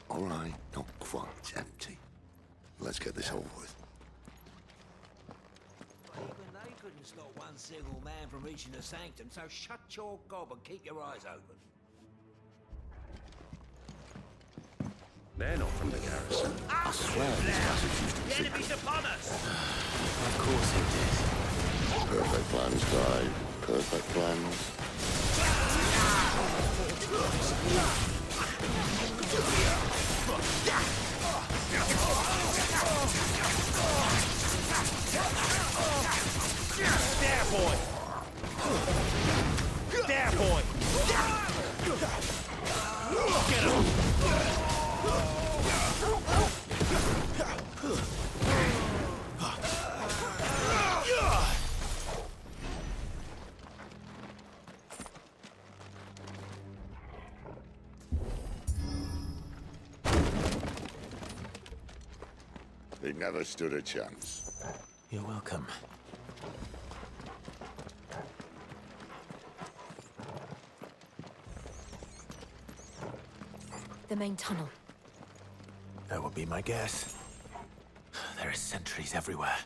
All right, not quite empty. Let's get this over with. Even they couldn't stop one single man from reaching the sanctum, so shut your gob and keep your eyes open. They're not from the garrison. I swear this passage used to be The secret. enemy's upon us! Of course it did. Perfect plans, guy. Perfect plans. There, boy! There, boy! Get him! He never stood a chance. You're welcome. The main tunnel. That would be my guess. There are sentries everywhere.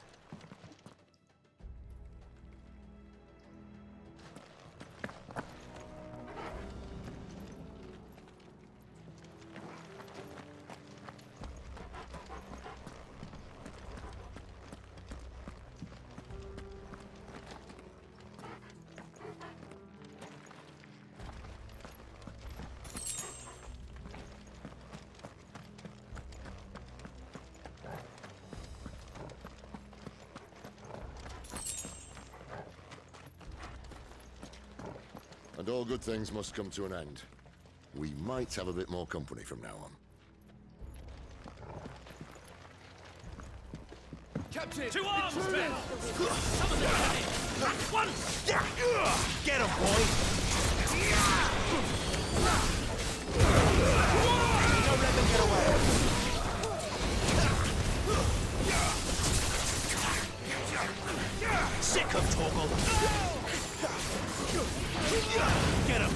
And all good things must come to an end. We might have a bit more company from now on. Captain! To arms, men! Summon the enemy! At once! Get him, boy! Don't let them get away! Sick of Torgal! Get him!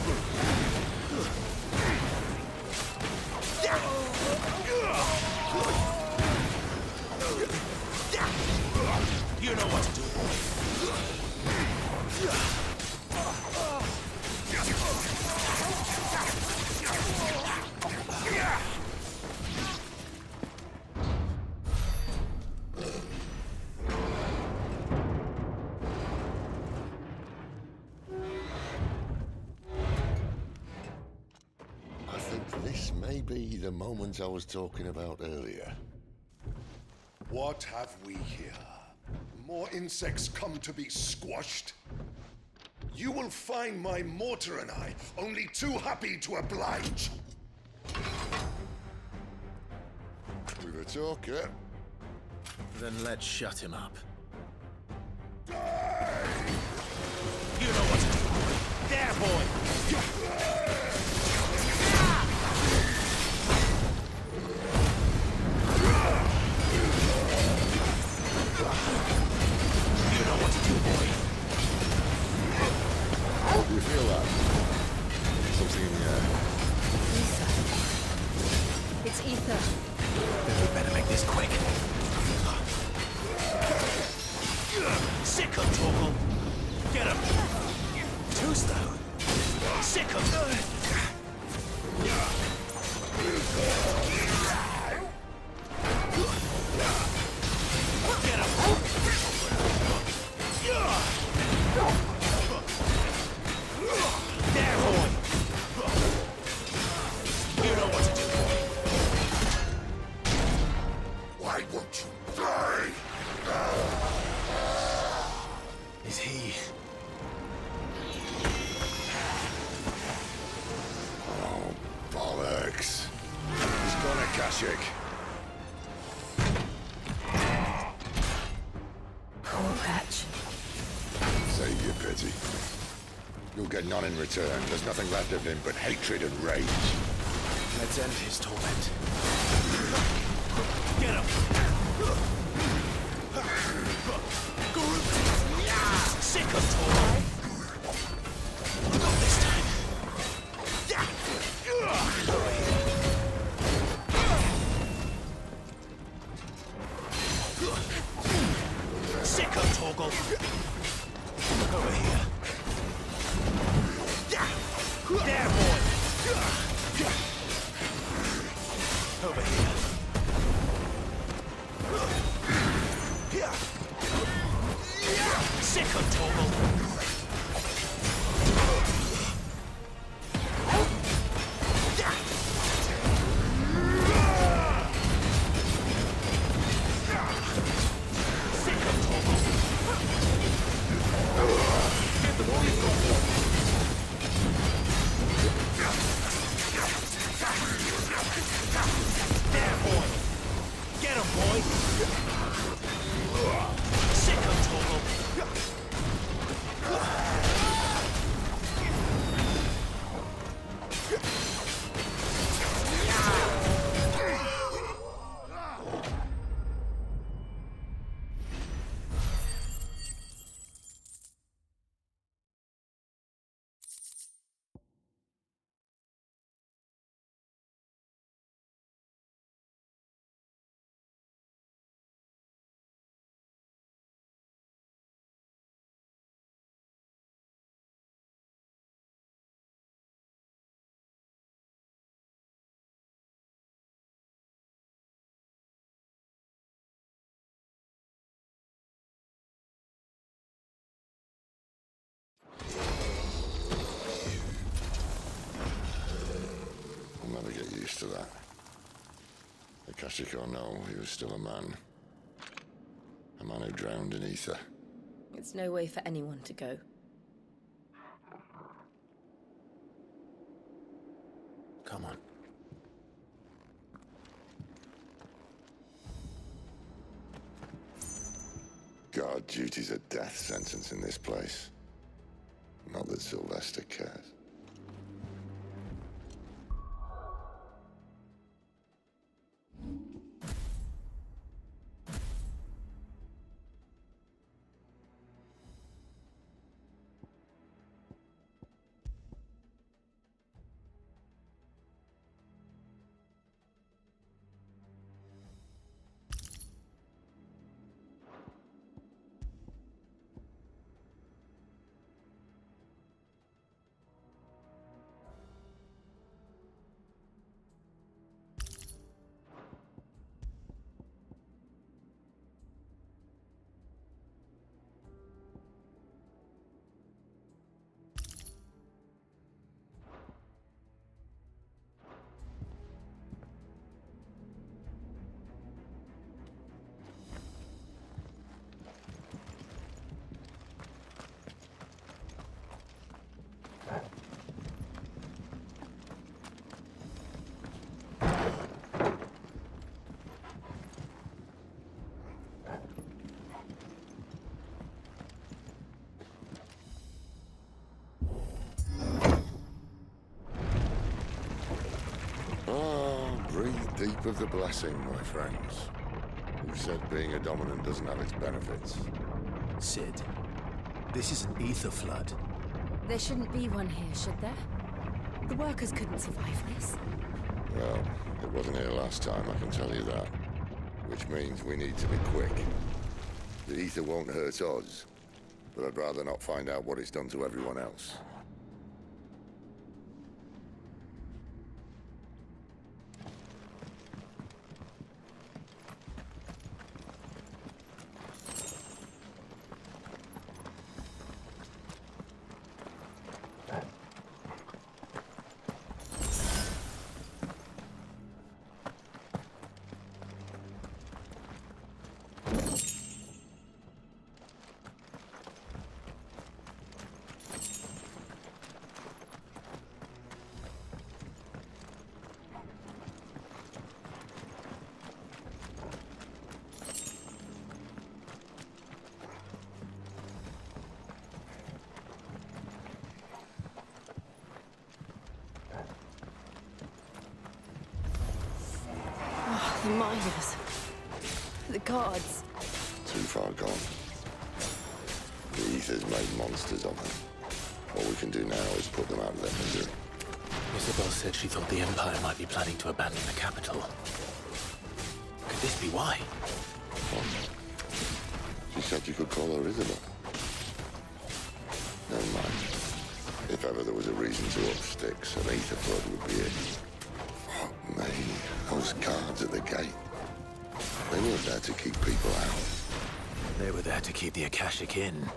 You know what to do. I think this may be the moment I was talking about earlier. What have we here? More insects come to be squashed? You will find my mortar and I only too happy to oblige. With a talker. Then let's shut him up. You know what to do. There, boy! You know what to do, boy. How do you feel that? Something in the air. Ether. It's ether. Then we better make this quick. Sick of Torgal! Get him! Too slow! Sick of... Get him! There, boy! You know what to do, boy. Why won't you die? Is he... Oh, bollocks. He's gone Akashic. Poor Patch. Save your pity. You'll get none in return. There's nothing left of him but hatred and rage. Let's end his torment. Get him! Sick of Toro! Not this time! Sick of Toggle! Over here. There, boy! Over here. Sick of Toggle! There, boy! Get him, boy! Sick of Toggle! I'll never get used to that. Akashic or no, he was still a man. A man who drowned in ether. It's no way for anyone to go. Come on. God, duty's a death sentence in this place. Not that Sylvester cares. Breathe deep of the blessing, my friends. Who said being a dominant doesn't have its benefits? Sid, this is an ether flood. There shouldn't be one here, should there? The workers couldn't survive this. Well, it wasn't here last time, I can tell you that. Which means we need to be quick. The ether won't hurt us, but I'd rather not find out what it's done to everyone else. The miners. The guards. Too far gone. The Ether's made monsters of them. What we can do now is put them out of their misery. Isabel said she thought the Empire might be planning to abandon the capital. Could this be why? What? She said you could call her Isabel. Never mind. If ever there was a reason to up sticks, an Ether flood would be it. Fuck me. Those guards at the gate. They weren't there to keep people out. They were there to keep the Akashic in.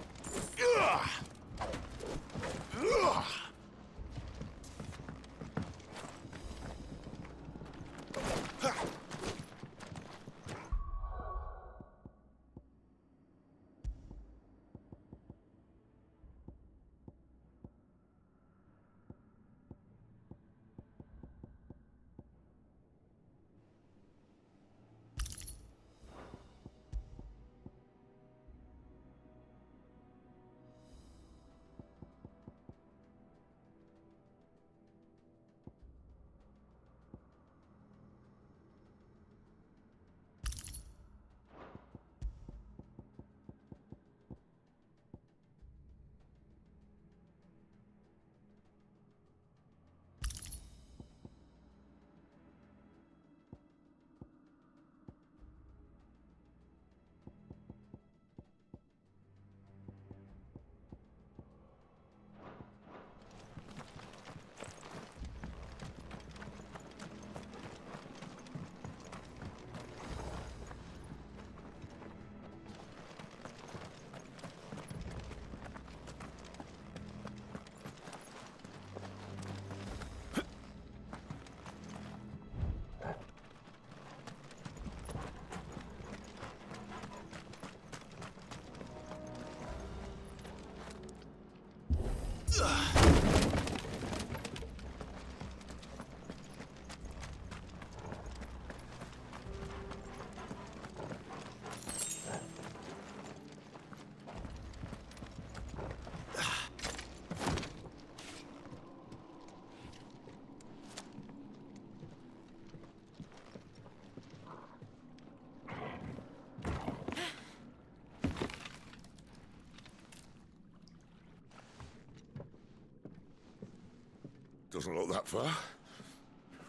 Doesn't look that far.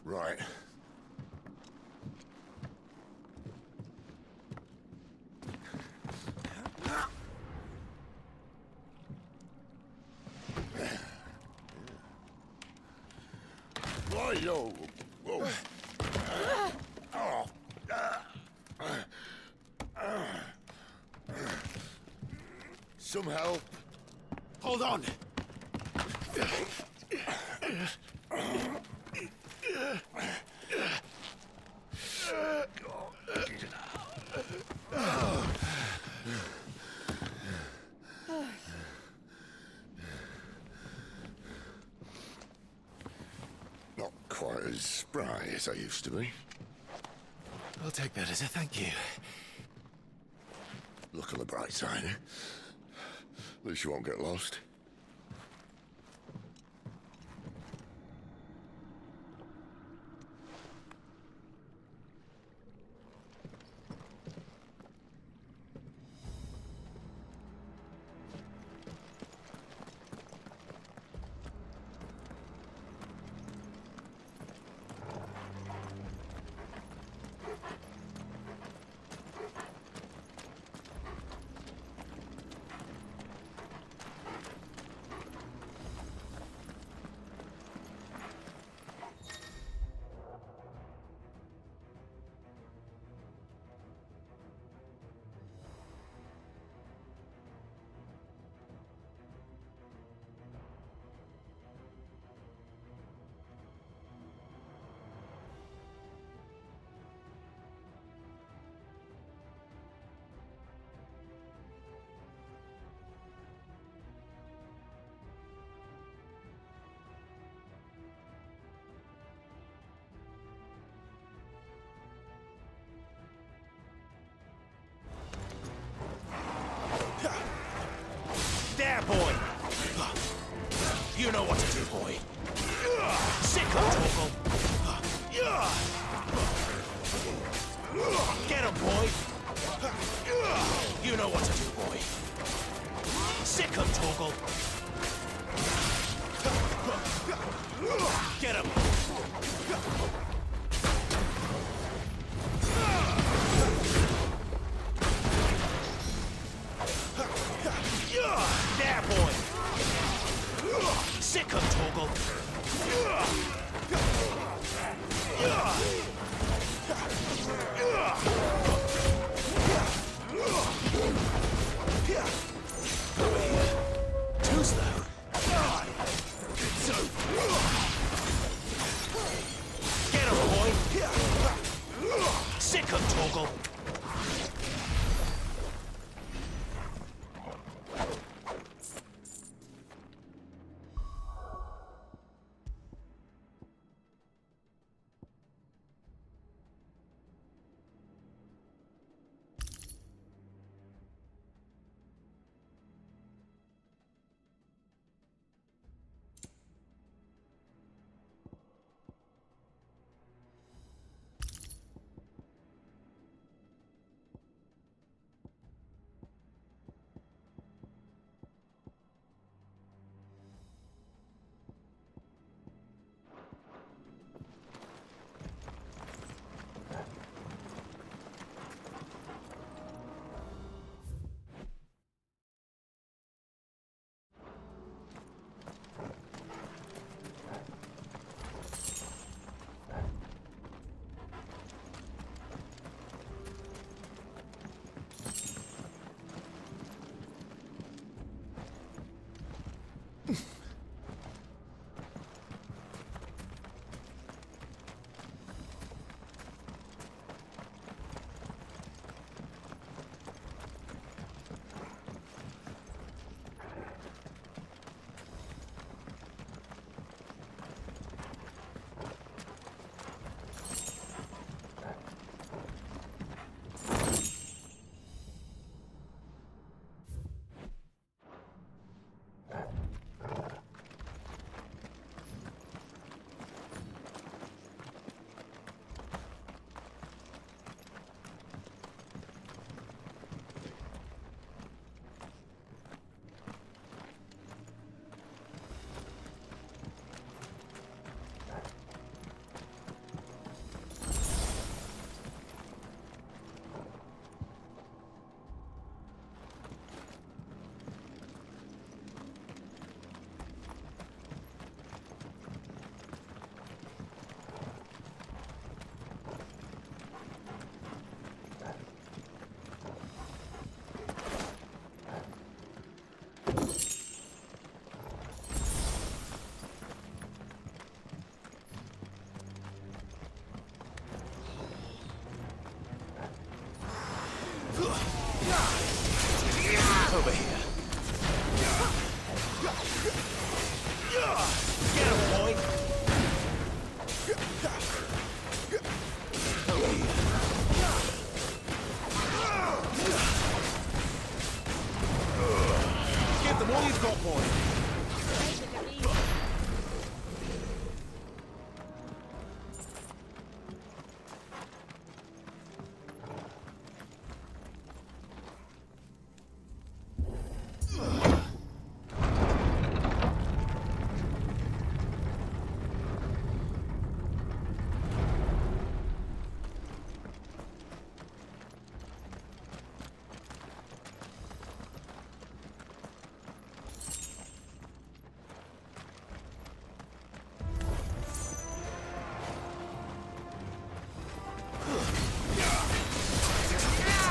Right. Whoa. Whoa. Some help. Hold on! Not quite as spry as I used to be. I'll take that as a thank you. Look on the bright side, eh? At least you won't get lost. There, boy! You know what to do, boy. Sick of Torgal. You know what to do, boy. Sick him, Torgal. Get him. There, boy. Sick him, Torgal. Too slow. Get him, boy. Sick him, Torgal. Over here. Get him, boy. Over here. Give them all you've got, boy.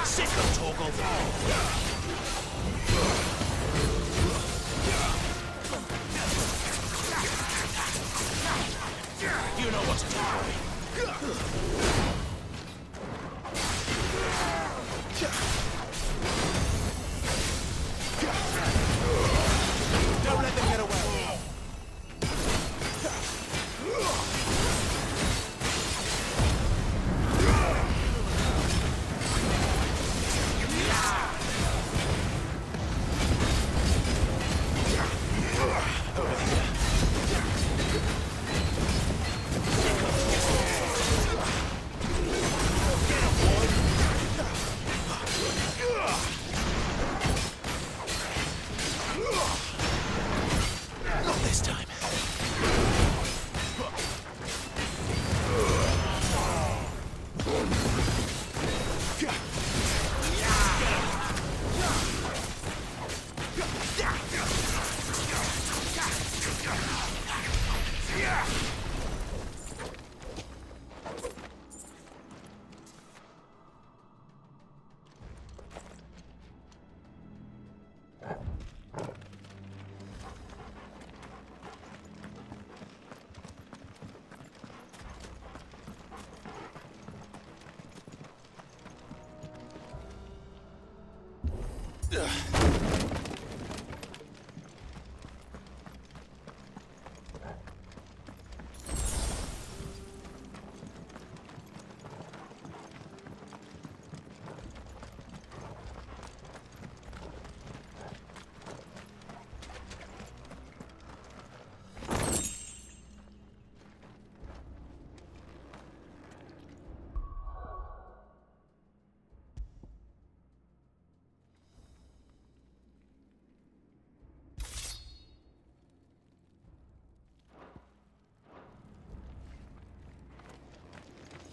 Sick of Torgal. You know what to do, boy. Don't let them get away.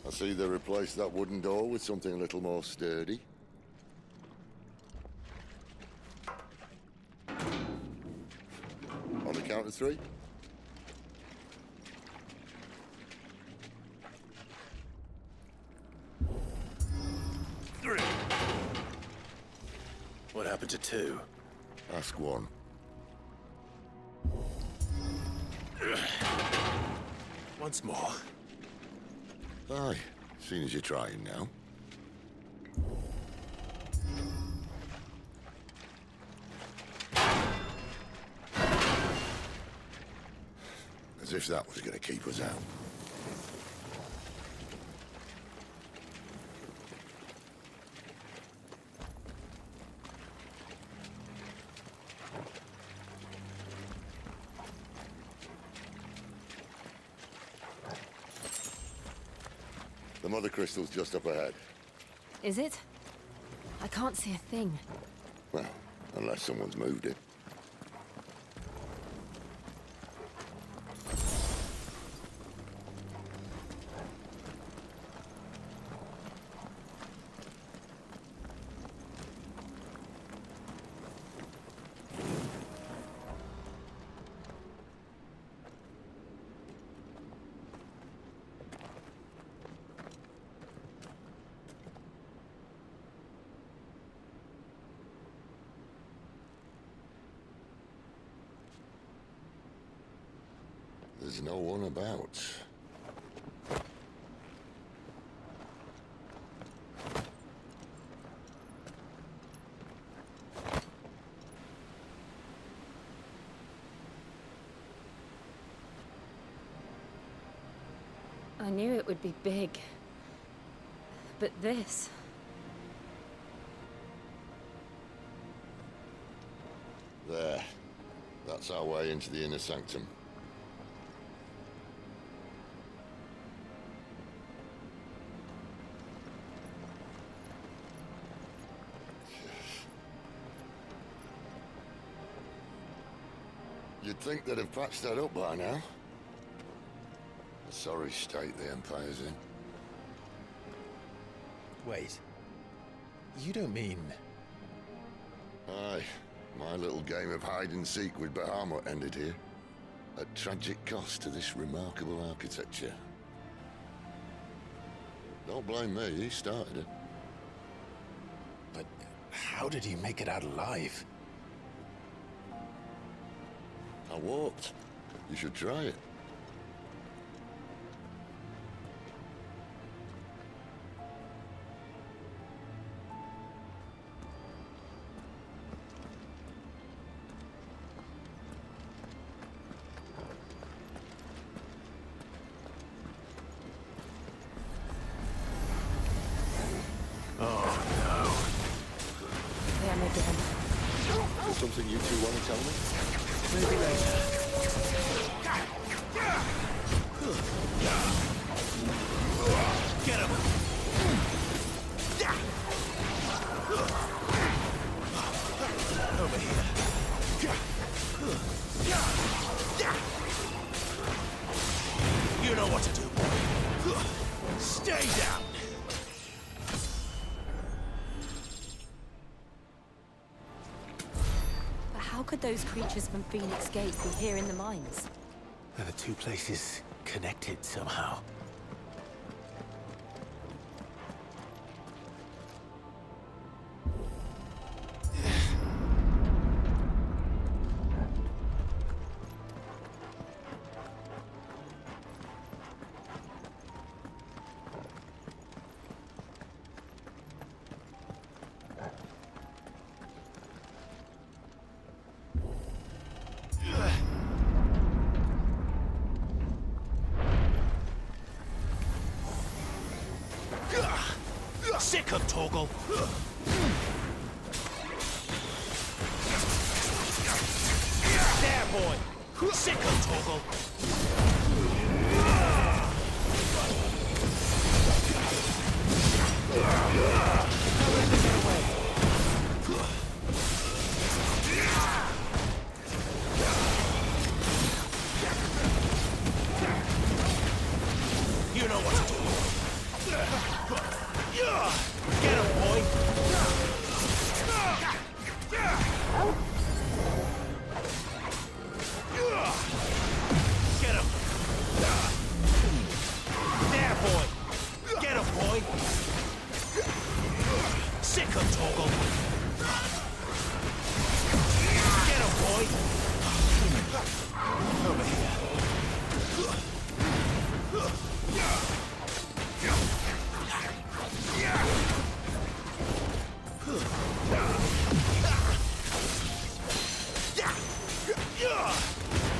I see they replaced that wooden door with something a little more sturdy. On the count of three. Three. What happened to two? Ask one. Once more. Aye, seeing as you're trying now. As if that was going to keep us out. The mother crystal's just up ahead. Is it? I can't see a thing. Well, unless someone's moved it. There's no one about. I knew it would be big. But this... There. That's our way into the inner sanctum. You'd think they'd have patched that up by now. A sorry state the Empire's in. Wait. You don't mean... Aye. My little game of hide-and-seek with Bahamut ended here. At tragic cost to this remarkable architecture. Don't blame me, he started it. But how did he make it out alive? I walked. You should try it. Them again. Is something you two want to tell me? Maybe later. Get him! Over here. You know what to do, boy. Stay down! But how could those creatures from Phoenix Gate be here in the mines? Are the two places connected somehow? Sick of Toggle. There, boy. Sick of Toggle. You know what to do. Get him, boy. Get him. There, boy. Get him, boy. Sick of Toggle. Get him, boy. Over here.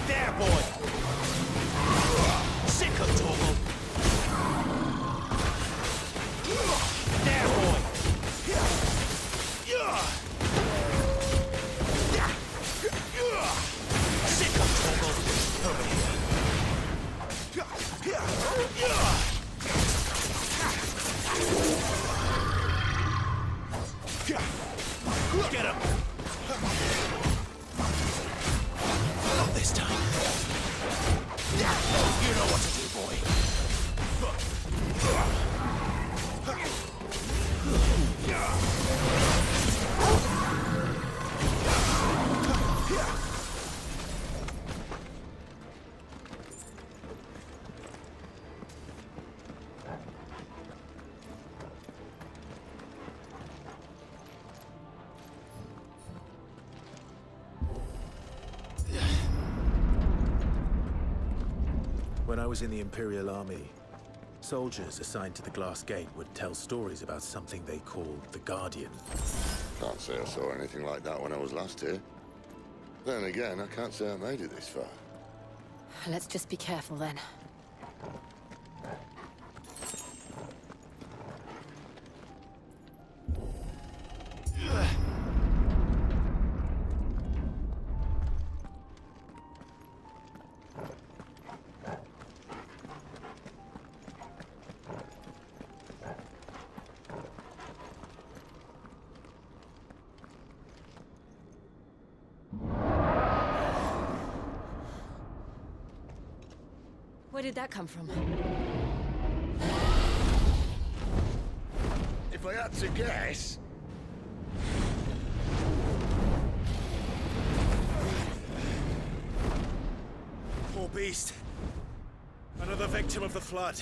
There, boy. Sick of Toggle. There, boy. Sick of Toggle. Over here. Get him. Not this time. You know what to do, boy. When I was in the Imperial Army, soldiers assigned to the Glass Gate would tell stories about something they called the Guardian. Can't say I saw anything like that when I was last here. Then again, I can't say I made it this far. Let's just be careful then. Where did that come from? If I had to guess... Poor beast. Another victim of the flood.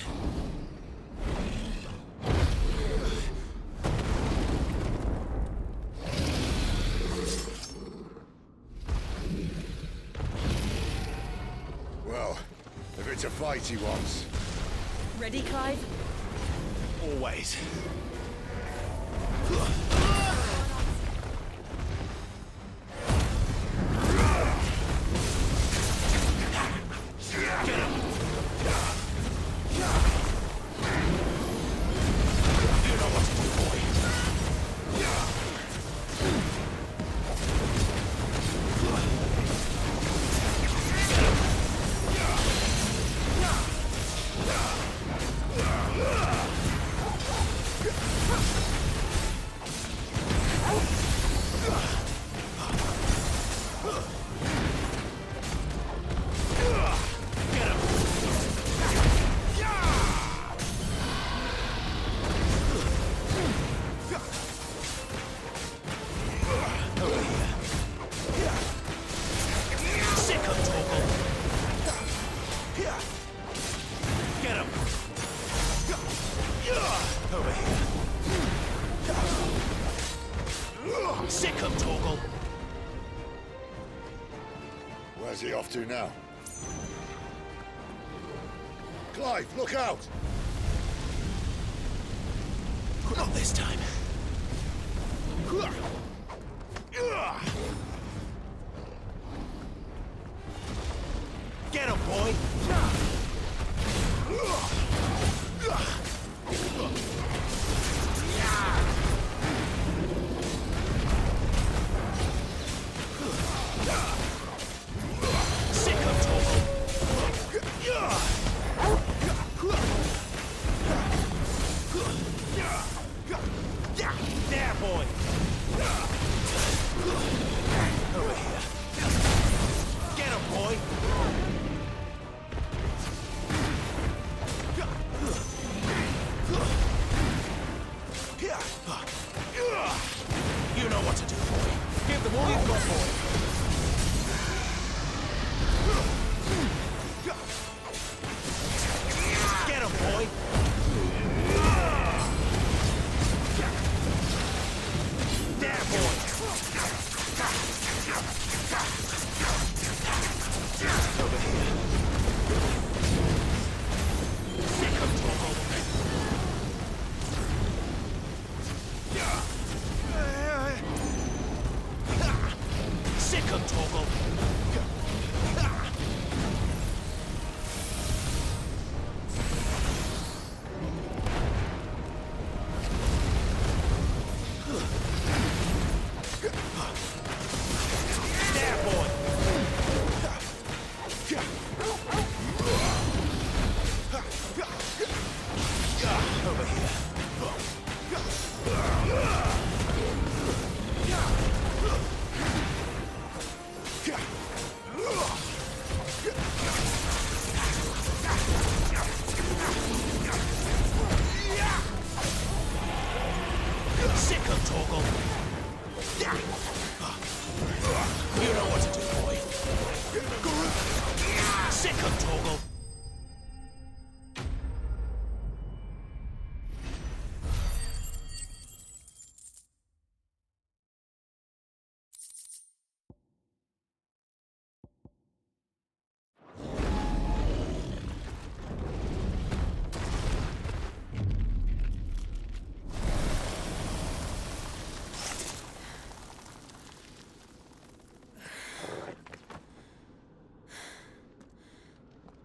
Well, if it's a fight he wants. Ready, Clive? Always. Get him! You know what to do, boy. Sick of Torgal. Where's he off to now? Clive, look out! Not this time. Get him, boy! what to do, boy. Give them all you've got, boy. Get him, boy. There, boy. Over here. Sick of Torgal. Sick of Torgal. There, boy. Over here. Sick of Torgal. You know what to do, boy. Sick of Torgal.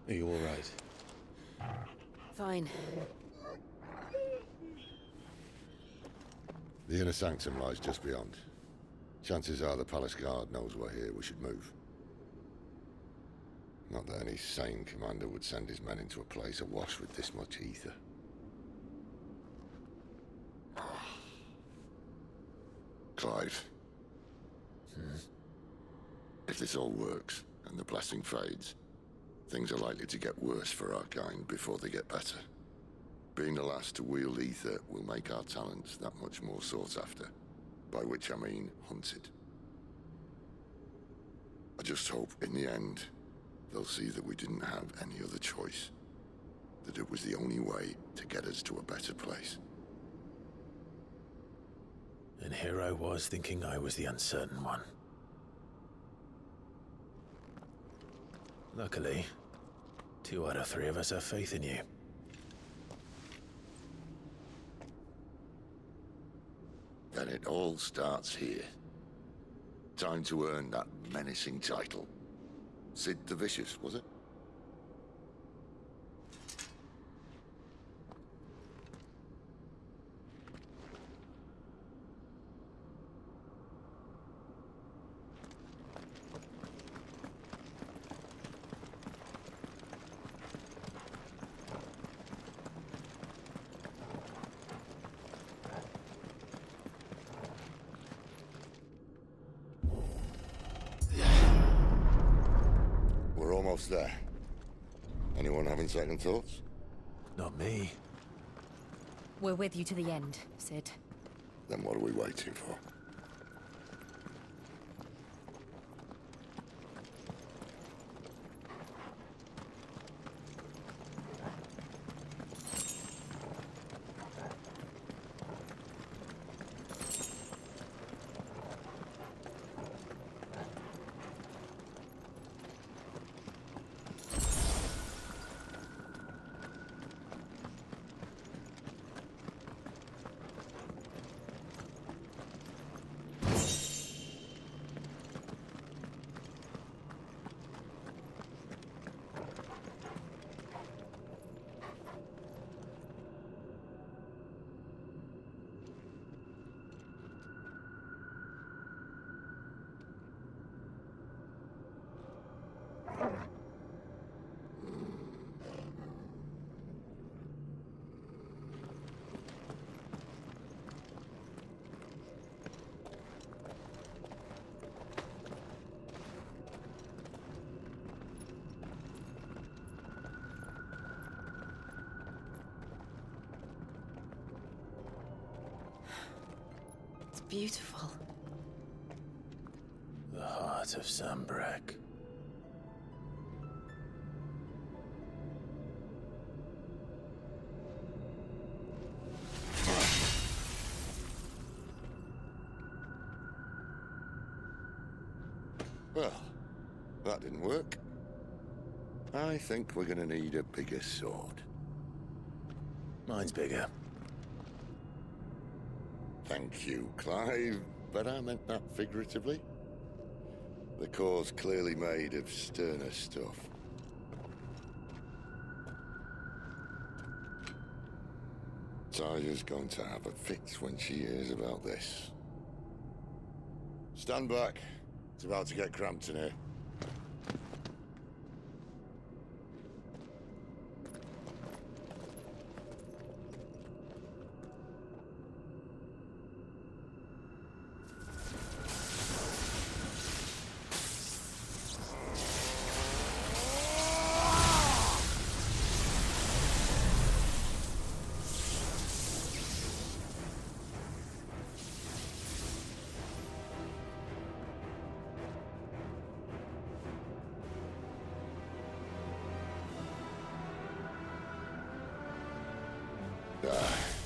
Are you all right? Fine. The inner sanctum lies just beyond. Chances are the palace guard knows we're here. We should move. Not that any sane commander would send his men into a place awash with this much ether. Clive. If this all works, and the blessing fades, things are likely to get worse for our kind before they get better. Being the last to wield ether will make our talents that much more sought after, by which I mean hunted. I just hope, in the end, they'll see that we didn't have any other choice, that it was the only way to get us to a better place. And here I was thinking I was the uncertain one. Luckily, 2 out of 3 of us have faith in you. Then it all starts here. Time to earn that menacing title. Sid the Vicious, was it? We're almost there. Anyone having second thoughts? Not me. We're with you to the end, Sid. Then what are we waiting for? Beautiful. Heart of Sunbreak. Well, that didn't work. I think we're gonna need a bigger sword. Mine's bigger. Thank you, Clive, but I meant that figuratively. The core's clearly made of sterner stuff. Tyler's going to have a fit when she hears about this. Stand back. It's about to get cramped in here.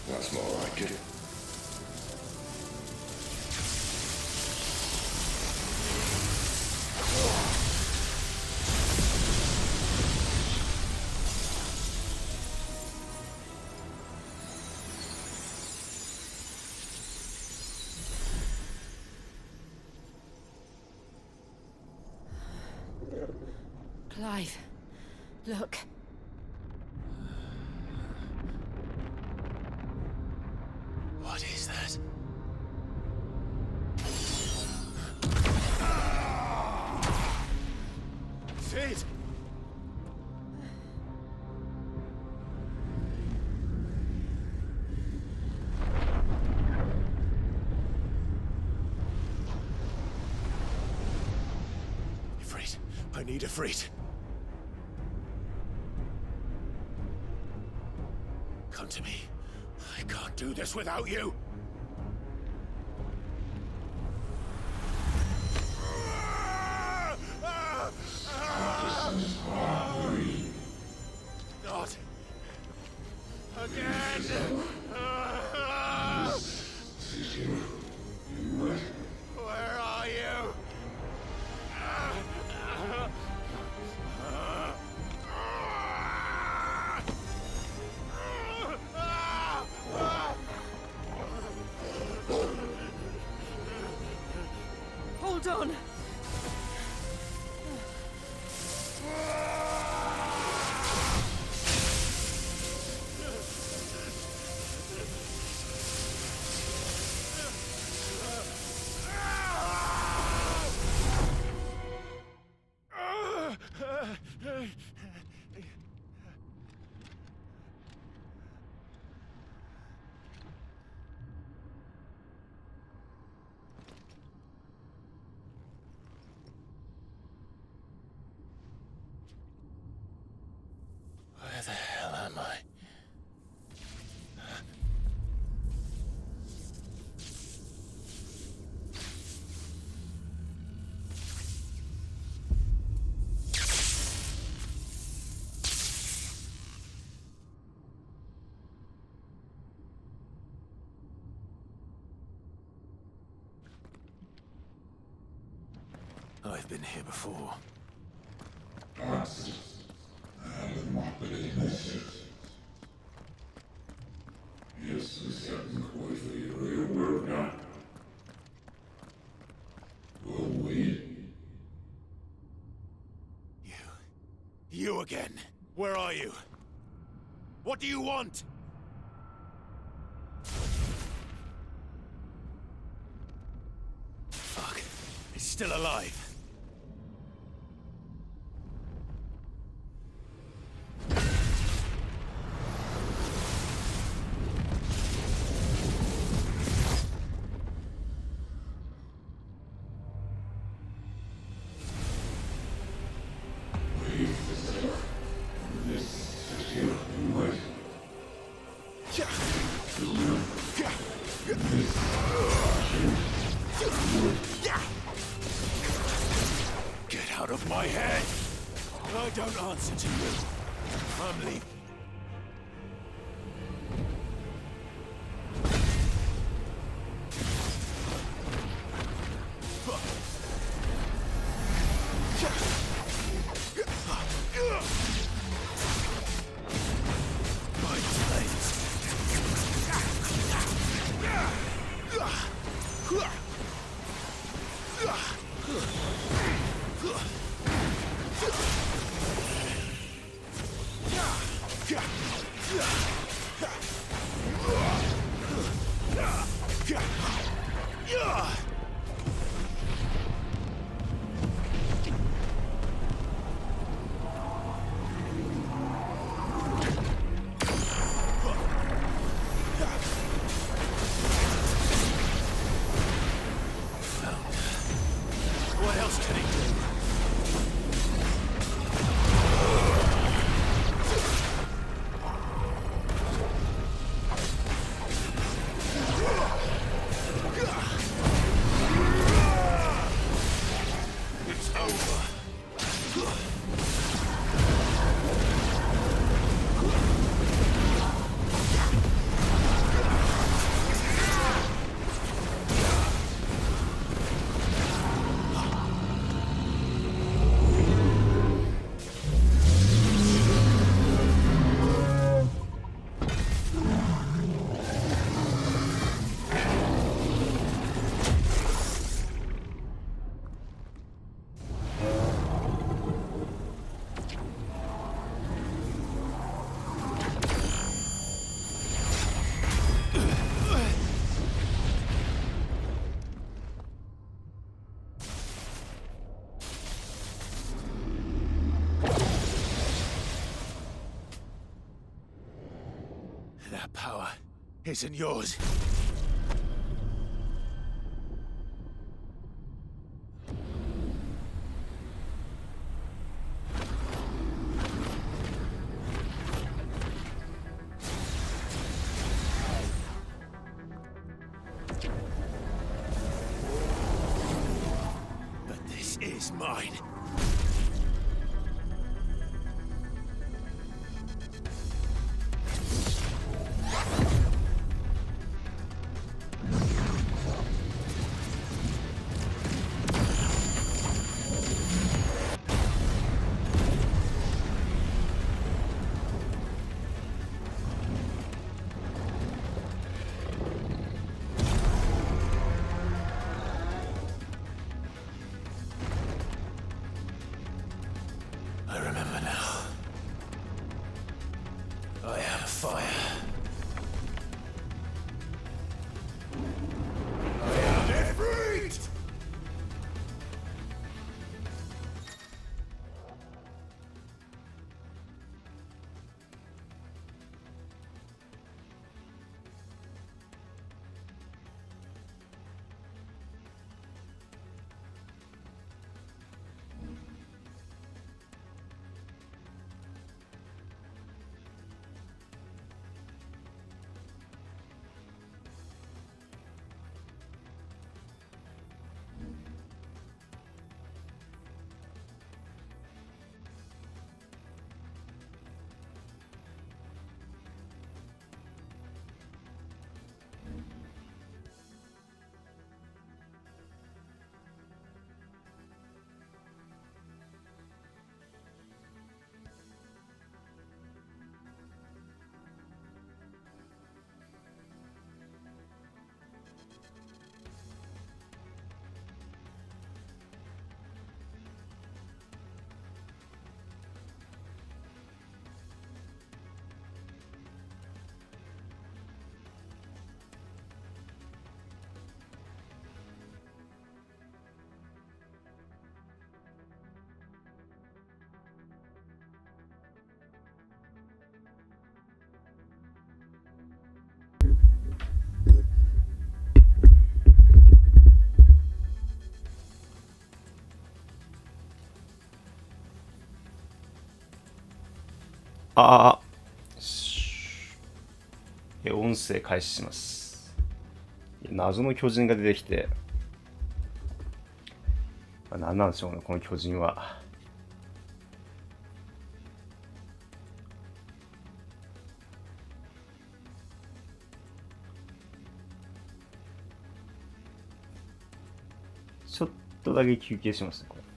That's more like it. Clive, look. What is that? Sid! Ifrit, I need Ifrit. Come to me. I can't do this without you. Not again. Where are you? Hold on. Where the hell am I? I've been here before. You again. Where are you? What do you want? Fuck. It's still alive. my head. I don't answer to you. I'm leaving. What else can he do? It's over. That power isn't yours. But this is mine. I remember now. I had a fire. I had it freed!音声開始します。謎の巨人が出てきて、何なんでしょうね、この巨人は。とだけ休憩しました、これ。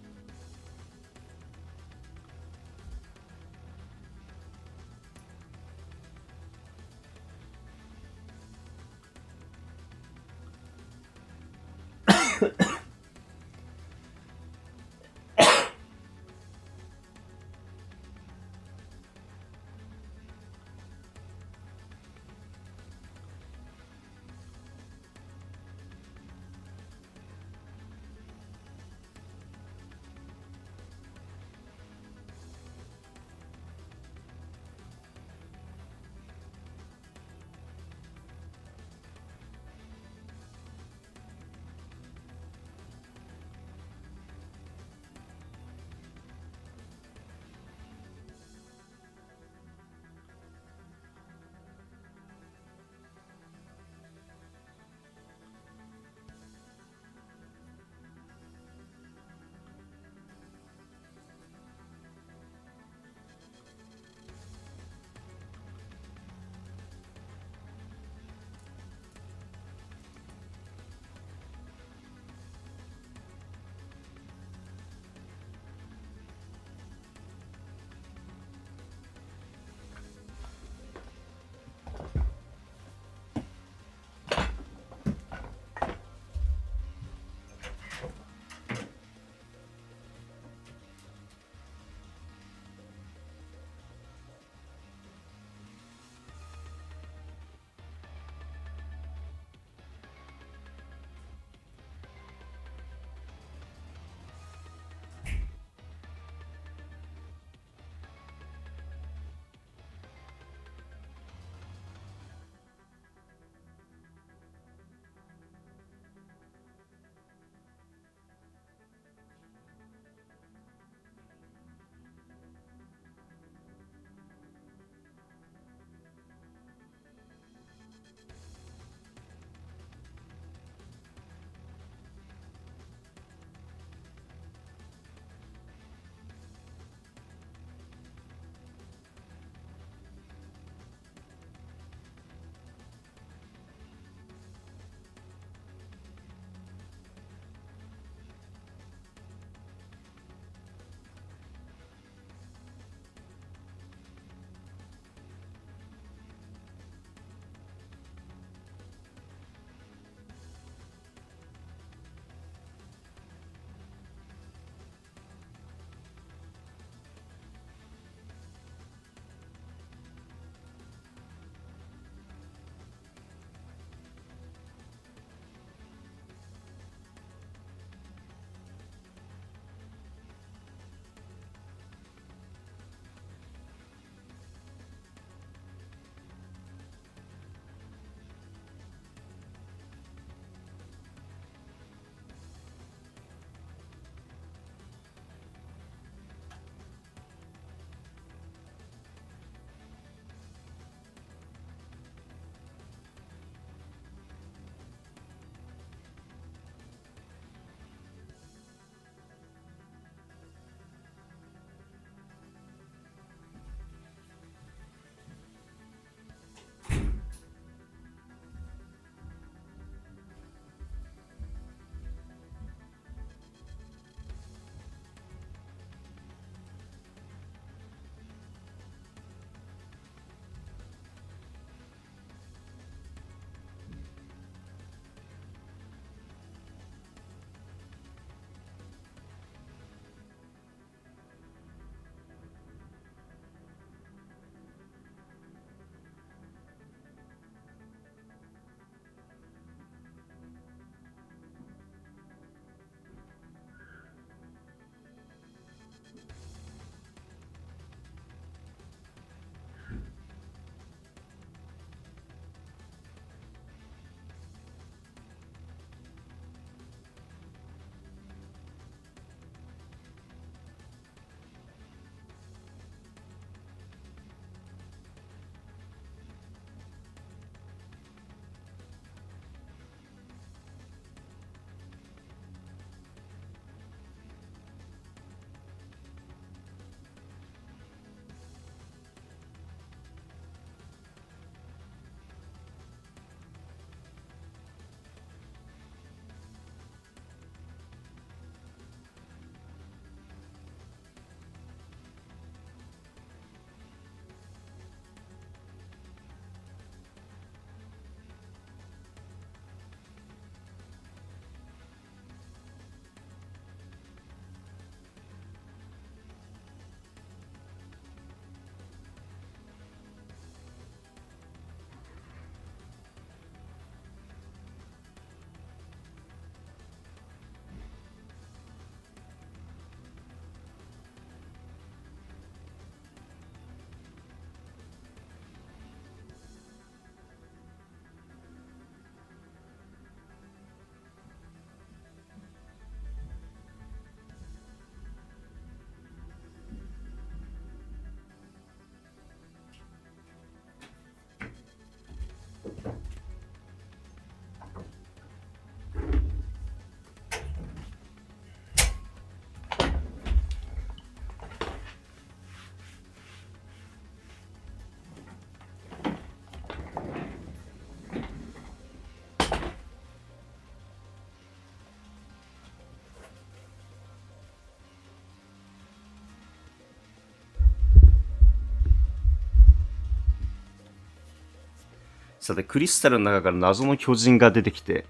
さて、クリスタルの中から謎の巨人が出てきて、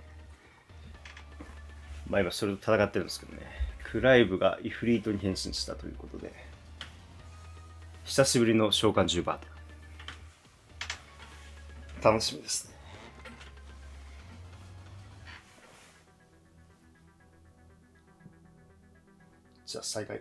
まあ今それと戦ってるんですけどね。クライブがイフリートに変身したということで、久しぶりの召喚獣バートル。楽しみですね。じゃあ再開。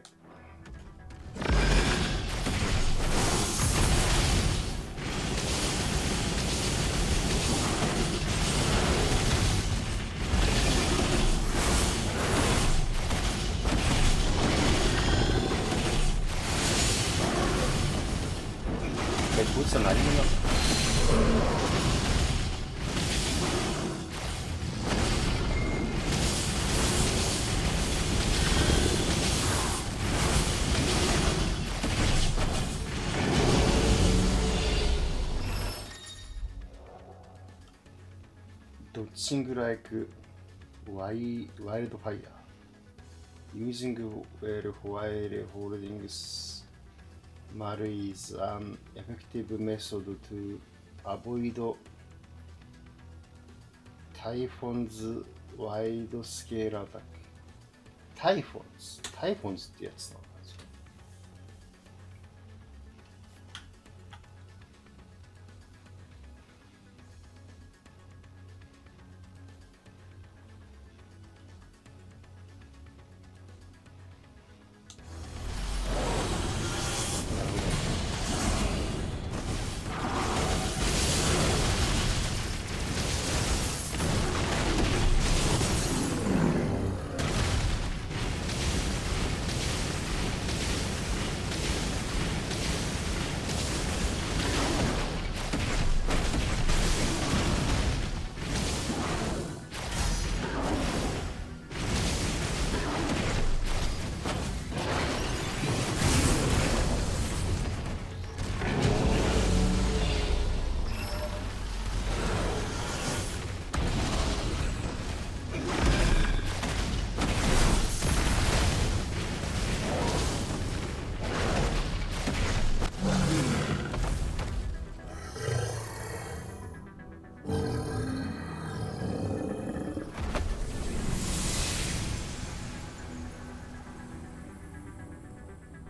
こいつは何者なの？ドッチングライクワイルドファイヤー。Using while holding Maru is an effective method to avoid Typhon's wide-scale attack. Typhons ってやつなのかな。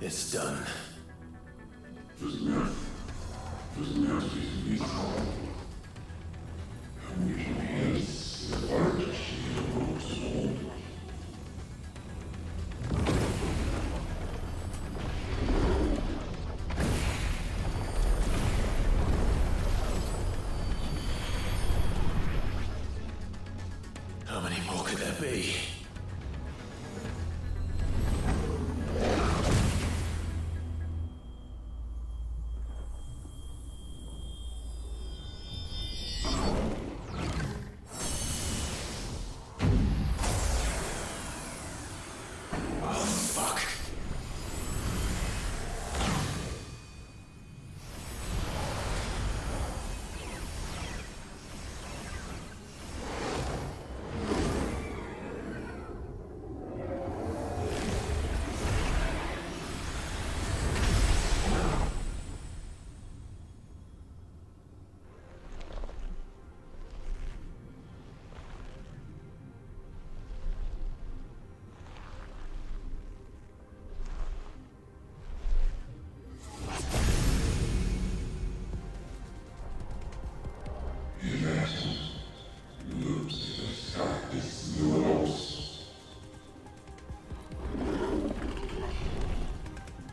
It's done. How many more could there be?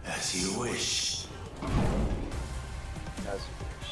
As you wish. As you wish.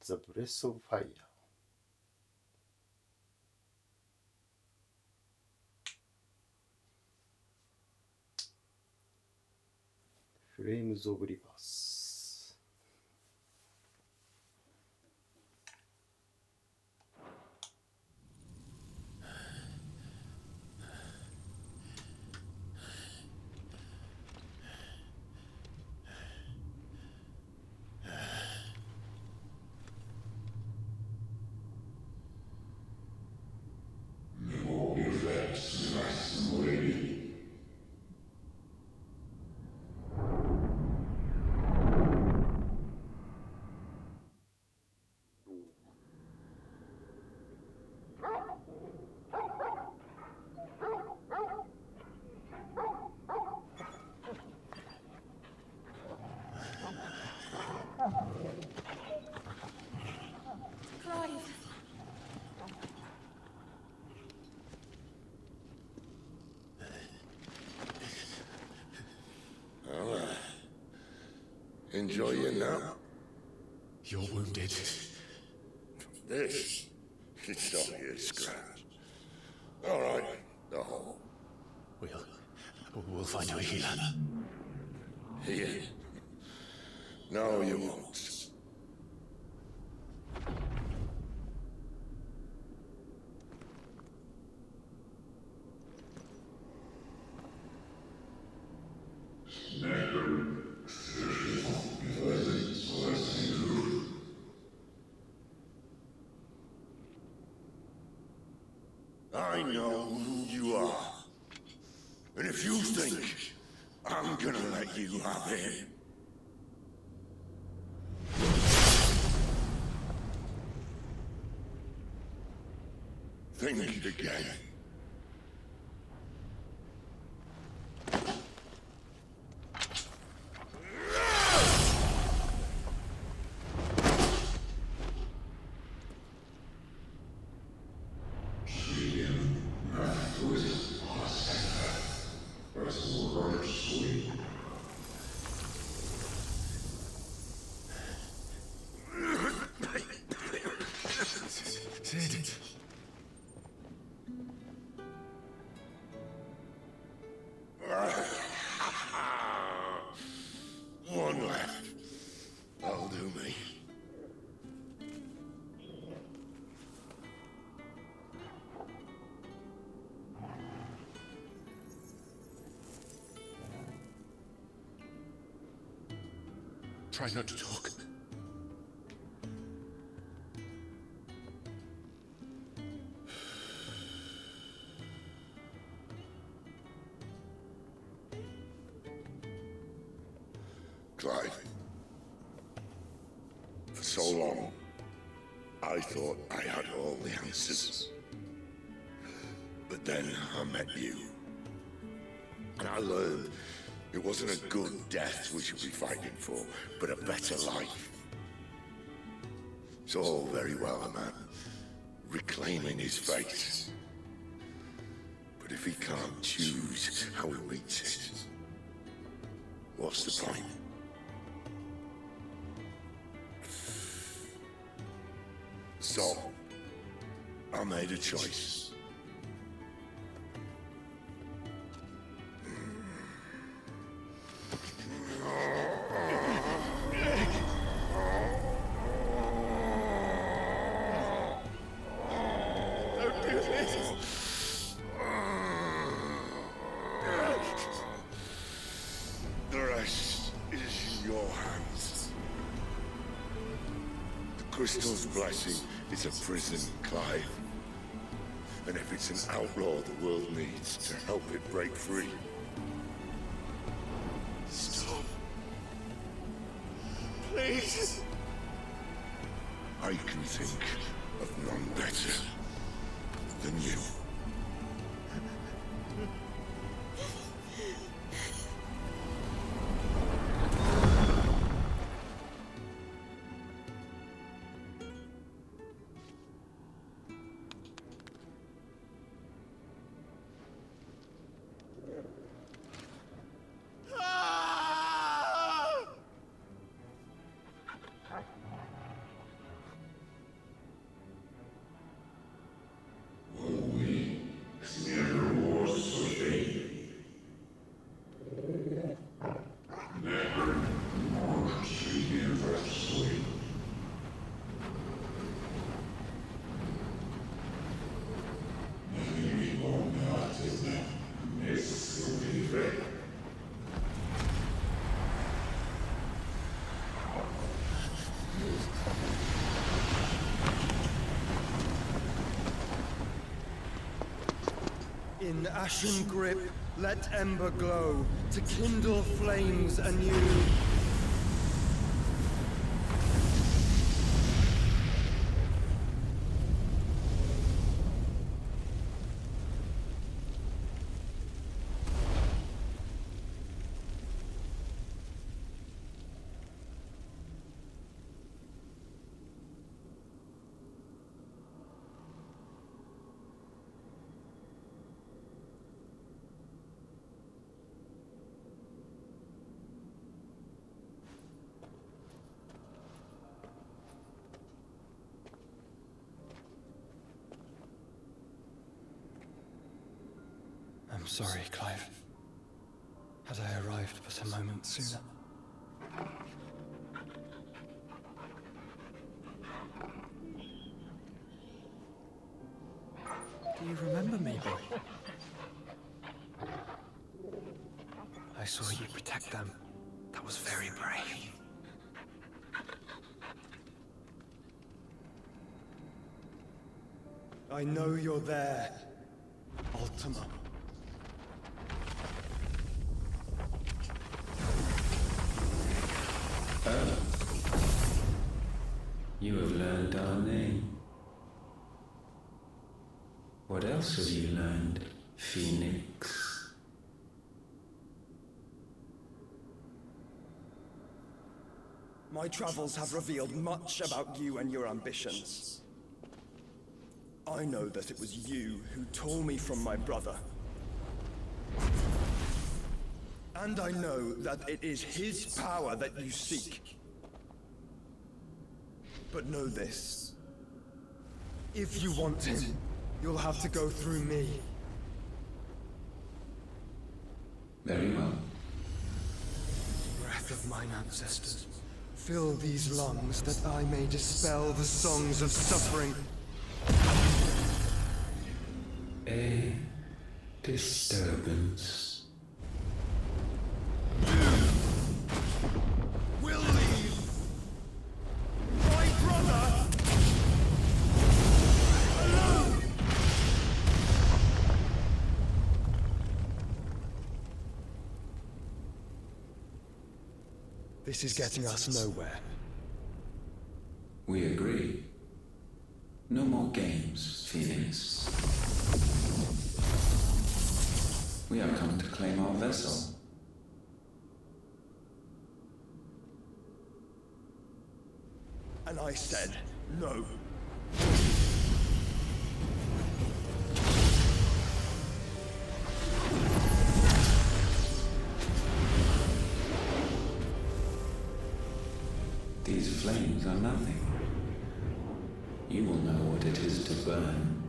ザ・ブレス・オブ・ファイヤー。フレームズ・オブ・リバース。Enjoy your nap. You're wounded. This? It's only a scratch. All right, the hole. We'll find you a healer. Here. No, you won't. I know who you are. And if you think I'm gonna let you have him... Think again. Sid. One left. That'll do me. Try not to talk. Clive. For so long, I thought I had all the answers. But then I met you. And I learned it wasn't a good death we should be fighting for, but a better life. It's all very well, a man reclaiming his faith. But if he can't choose how he meets it, what's the point? So, I made a choice. Don't do this. The rest is in your hands. The crystal's blessing is a prison, Clive. And if it's an outlaw the world needs to help it break free. Stop. Please. I can think of none better than you. In ashen grip, let ember glow, to kindle flames anew. I'm sorry, Clive. Had I arrived but a moment sooner. Do you remember me, boy? I saw you protect them. That was very brave. I know you're there, Ultima. You have learned our name. What else have you learned, Phoenix? My travels have revealed much about you and your ambitions. I know that it was you who tore me from my brother. And I know that it is his power that you seek. But know this. If you want him, you'll have to go through me. Very well. Breath of mine ancestors, fill these lungs that I may dispel the songs of suffering. A disturbance. Will leave my brother alone. This is getting us nowhere. We agree. No more games, Phoenix. We have come to claim our vessel. And I said no. These flames are nothing. You will know what it is to burn.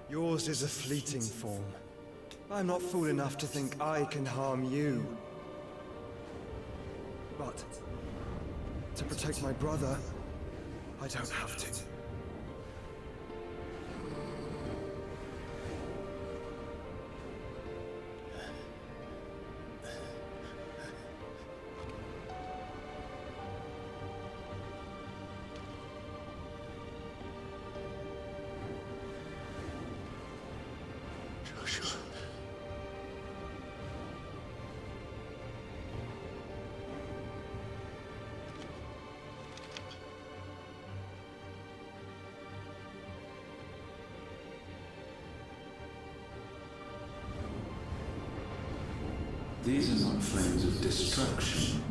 Yours is a fleeting form. I'm not fool enough to think I can harm you. But to protect my brother, I don't have to. Joshua. These are not flames of destruction.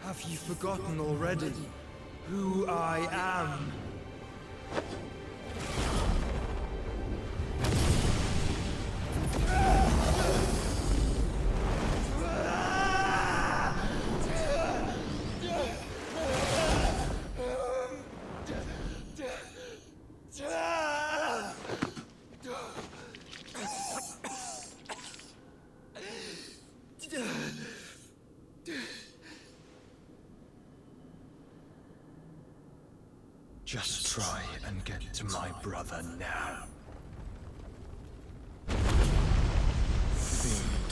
Have you forgotten already who I am? Just try and get to my brother now. Fiend.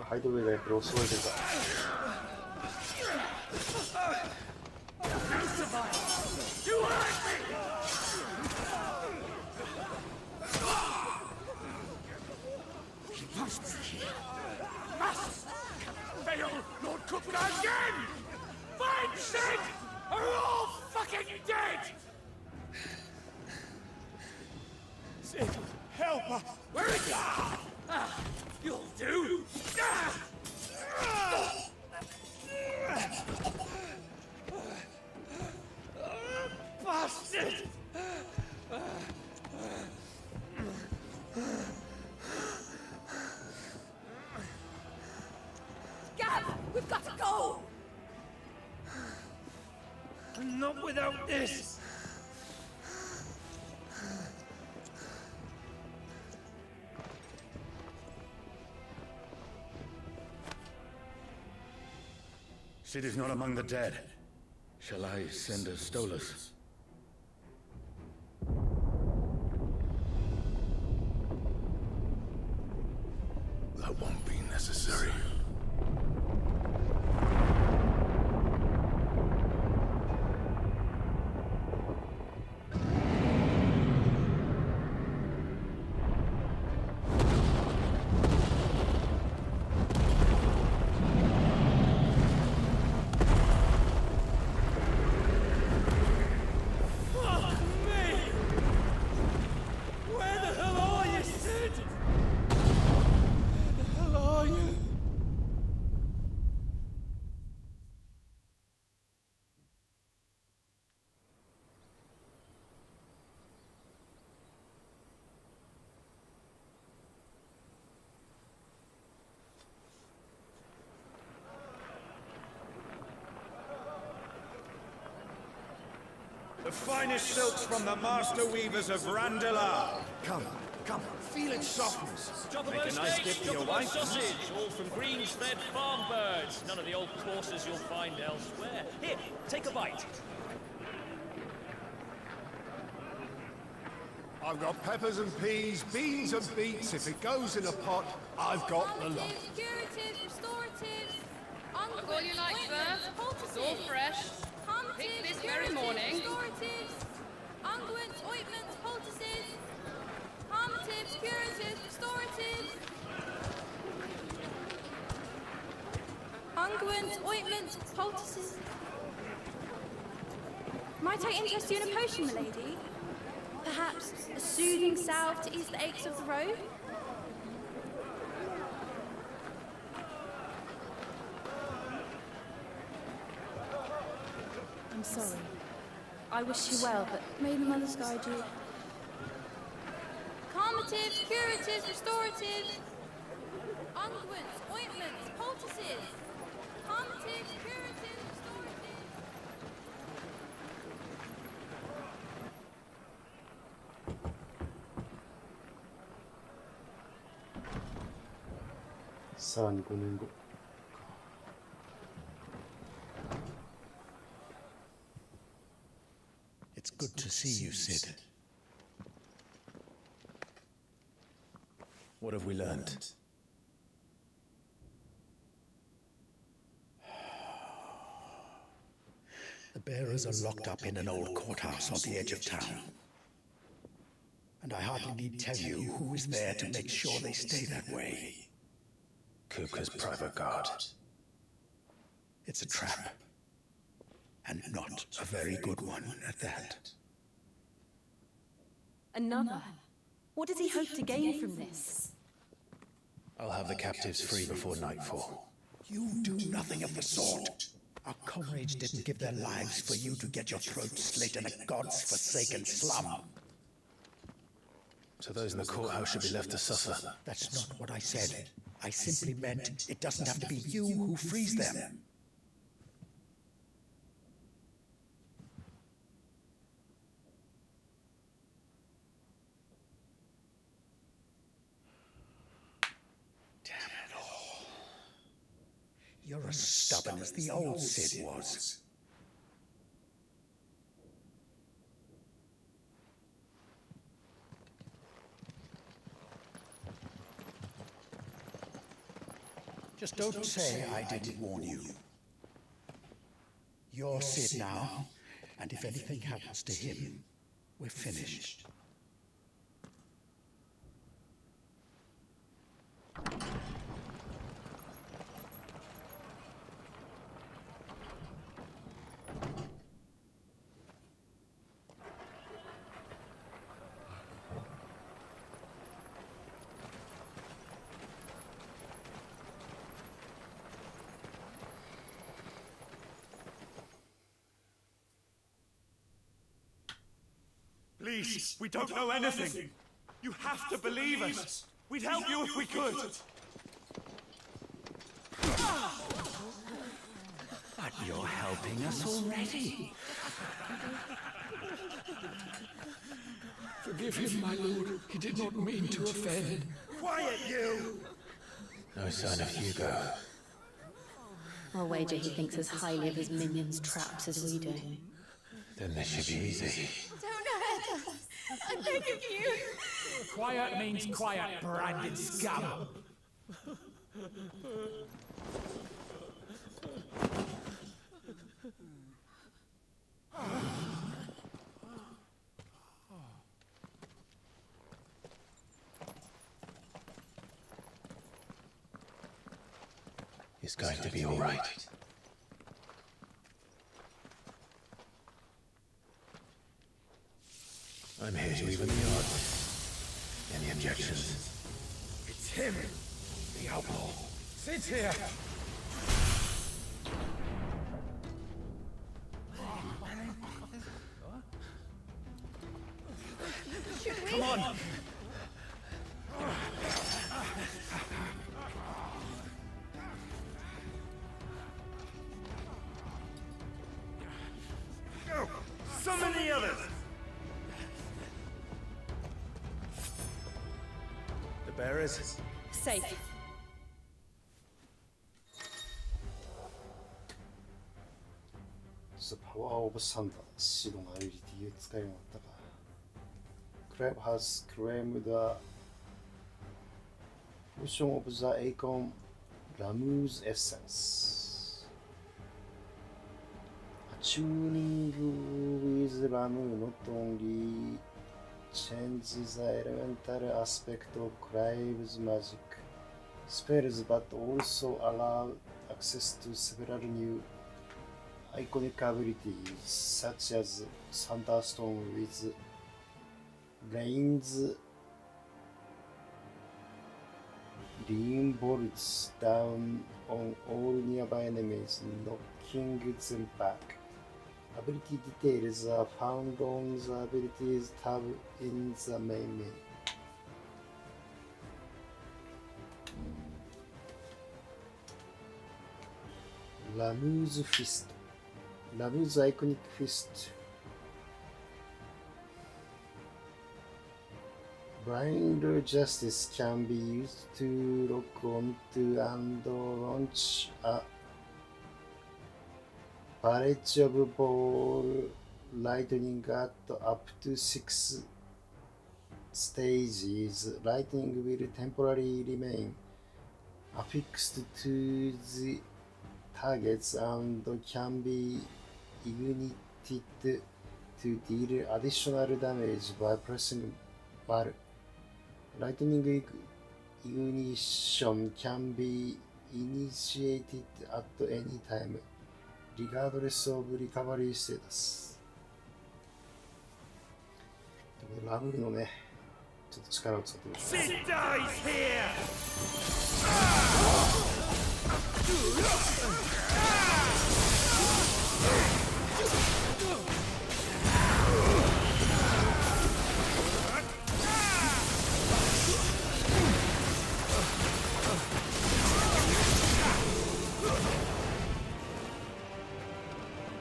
ハイドウェイがやっぱり襲われてるから。Fail, Lord Cook again! Find Sid! Are all fucking dead! Sid, help us! Where is he? You'll do! Bastard! Gav, we've got to go! Not without this! Sid is not among the dead. Shall I send a Stolas? That won't be necessary. The finest silks from the master weavers of Randalar. Come, feel its softness. Make a nice gift for your wife. Sausage, all from greens-fed farm birds. None of the old courses you'll find elsewhere. Here, take a bite. I've got peppers and peas, beans and beets. If it goes in a pot, I've got the lot. Curatives, restoratives, Look all you like, sir. It's all fresh. Picked this very morning. restoratives, unguents, ointments, poultices, harmatives, curatives, restoratives, unguents, ointments, poultices. Might I interest you in a potion, milady? Perhaps a soothing salve to ease the aches of the road? I'm sorry. I wish you well, but may the mothers guide you. Calmatives, curatives, restoratives, unguents, ointments, poultices. Calmatives, curatives, restoratives.さらに5年後。It's good to see you, Sid. What have we learned? The bearers are locked up in an old courthouse on the edge of town. And I hardly need tell you who is there to make sure they stay that way. Kuka's private guard. It's a trap. And not a very good one at that. Another? What does he hope to gain from this? I'll have the captives free before nightfall. You do nothing of the sort. Our comrades didn't give their lives for you to get your throat slit in a god's forsaken slum. So those in the courthouse should be left to suffer. That's not what I said. I simply meant it doesn't have to be you who frees them. You're as stubborn as the old Sid was. Just don't say I didn't warn you. You're Sid now, and if anything happens to him, we're finished. Please, we don't know anything. You have to believe us. We'd help you if we could. But you're helping us already. Forgive him, my lord. He did not mean to offend. Quiet, you! No sign of Hugo. I'll wager he thinks as highly of his minions' traps as we do. Then this should be easy. Don't hurt us. I beg of you. Quiet means quiet, branded scum. It's going to be all right. I'm here to even the odds. Any objections? It's him, the outlaw. Sit here. Come on. Go! Summon the others! The bearers? Safe. 파워 오브 산다 시동 아빌리티에 使い終わったか Crab has claimed the potion of the Acorn Ramu's essence. Tuning with Ramu not only changes the elemental aspect of Clive's magic spells but also allow access to several new iconic abilities such as Thunderstorm with rains bolts down on all nearby enemies, knocking them back. Ability details are found on the abilities tab in the main menu. Ramu's Fist. Ramu's iconic fist. Blind Justice can be used to lock onto and launch a barrage of ball lightning at up to 6 stages. Lightning will temporarily remain affixed to the targets and can be ignited to deal additional damage by pressing bar. Lightning ignition can be initiated at any time, regardless of recovery status. ラブルのね、ちょっと力を使ってみましょう。Sid dies here!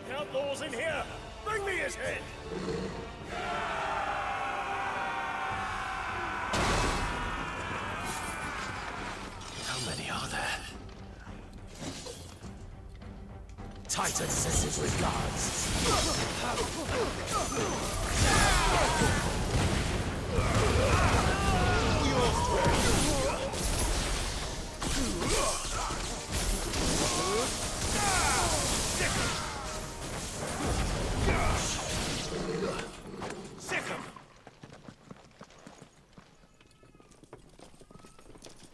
The outlaw's in here! Bring me his head! How many are there? Titan sends his regards.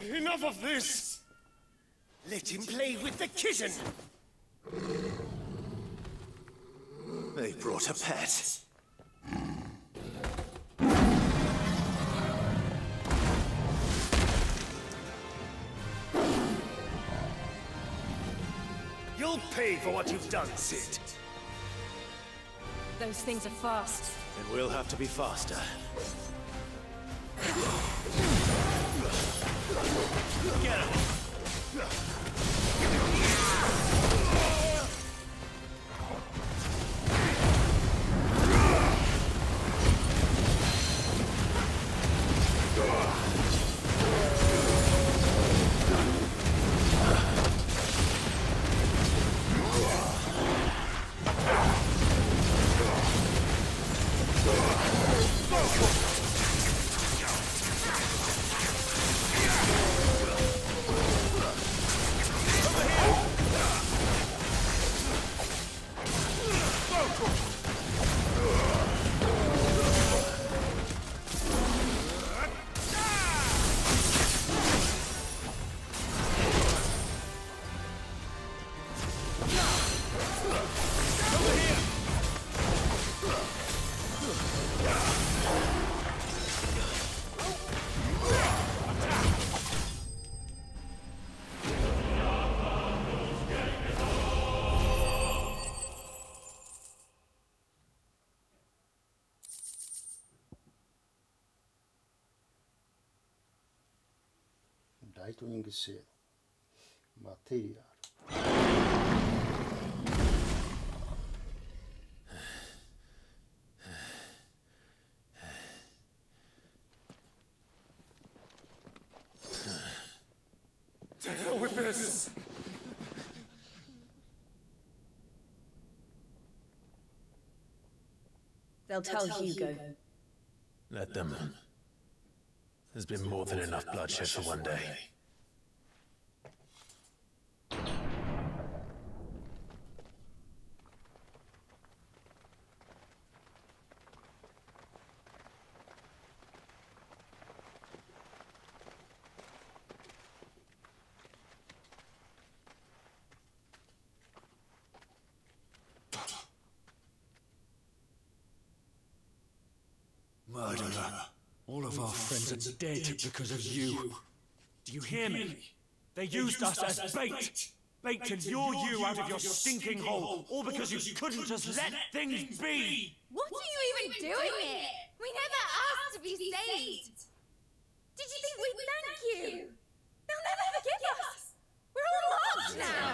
Enough of this! Let him play with the kitten! They brought a pet. You'll pay for what you've done, Sid. Those things are fast. Then we'll have to be faster. Get him! Lightning Shade マテリアル To hell with this! They'll tell Hugo. Let them. There's been more than enough bloodshed for one day. Murderer. All of our friends are dead because of you. Do you hear me? They used us as bait. Bait to lure you out of your stinking hole, all because you couldn't just let things be. What are you even doing here? We never asked to be saved. Did you think we'd thank you? They'll never forgive us. We're all marked now.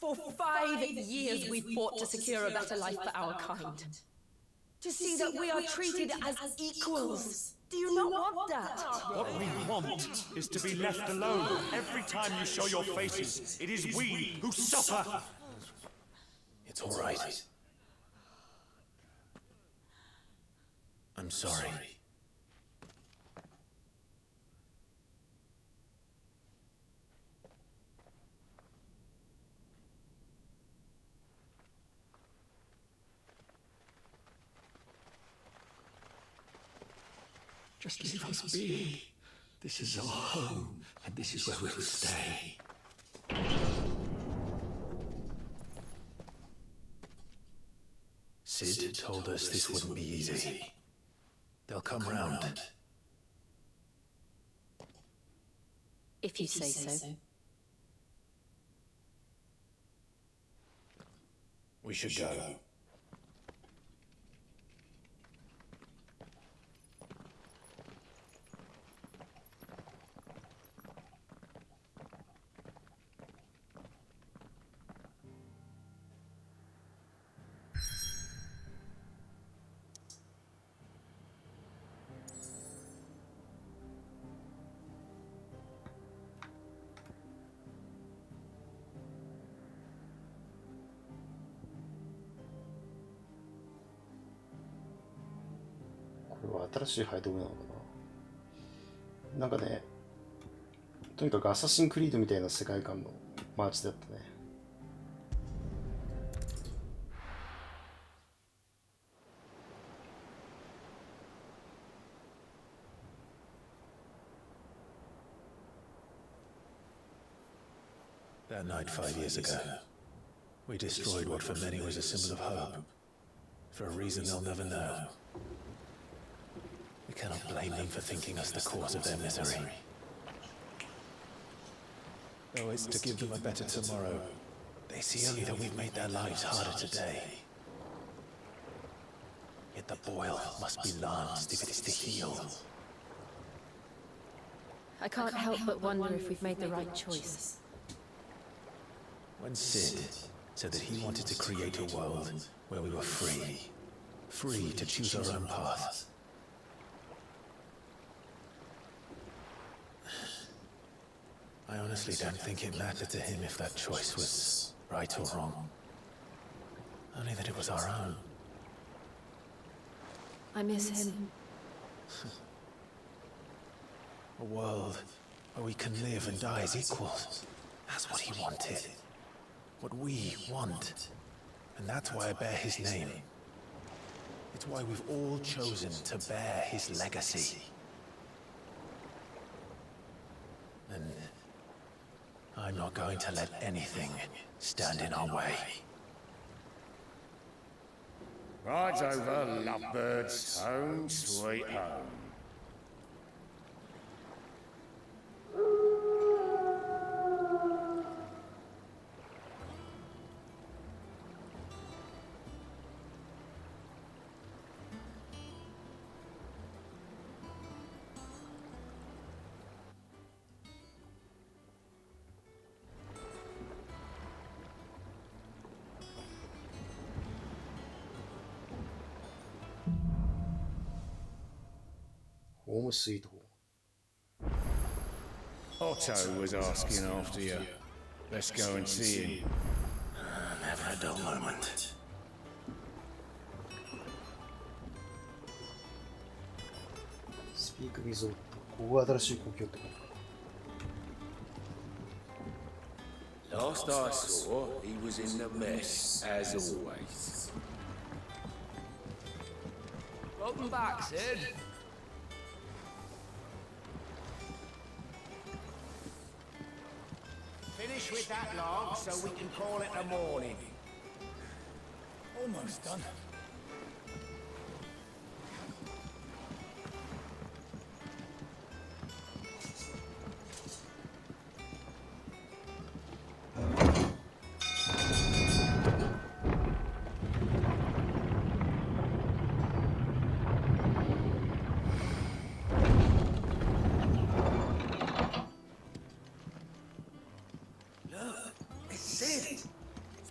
For 5 years we've fought to secure a better life for our kind. To see that we are treated as equals. Do you not want that? What we want is to be left alone. Every time you show your faces, it is we who suffer. It's all right. I'm sorry. Just leave us be. This is our home, and this is where we will stay. Sid told us this wouldn't be easy. They'll come round. If you say so. We should go.これは新しいハイドウェイなのかな。なんかね、とにかくアサシンクリードみたいな世界観のマーチだったね。That night 5 years ago, we destroyed what for many was a symbol of hope. For a reason they'll never know. We cannot blame them for thinking us the cause of their misery. Though it's to give them a better tomorrow, they see only that we've made their lives harder today. Yet the boil must be lanced if it is to heal. I can't help but wonder if we've made the right choice. When Sid said that he wanted to create a world where we were free, free to choose our own path. I honestly don't think it mattered to him if that choice was right or wrong. Only that it was our own. I miss him. A world where we can live and die as equals. That's what he wanted. What we want. And that's why I bear his name. It's why we've all chosen to bear his legacy. And I'm not going to let anything stand in our way. Rides over Lovebird's home sweet home. Home sweet home. Otto was asking after you. Let's go and see him. Never a dull moment. Speak Resort. ここが新しい故郷ってことか。 Last I saw, he was in the mess, as always. Welcome back, Sid. Finish with that log so we can call it a morning. Almost done.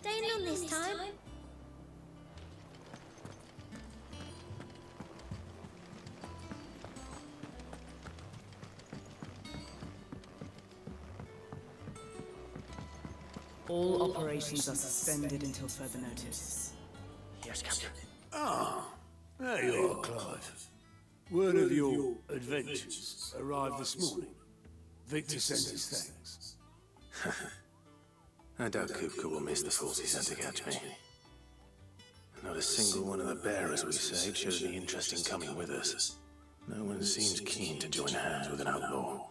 Staying on this time? All operations are suspended until further notice. Yes, Captain. Ah, there you are, Clive. Word of your adventures arrived this morning. Victor sends his thanks. I doubt Kupka will miss the force he sent to catch me. Not a single one of the bearers we saved showed any interest in coming with us. No one seems keen to join hands with an outlaw.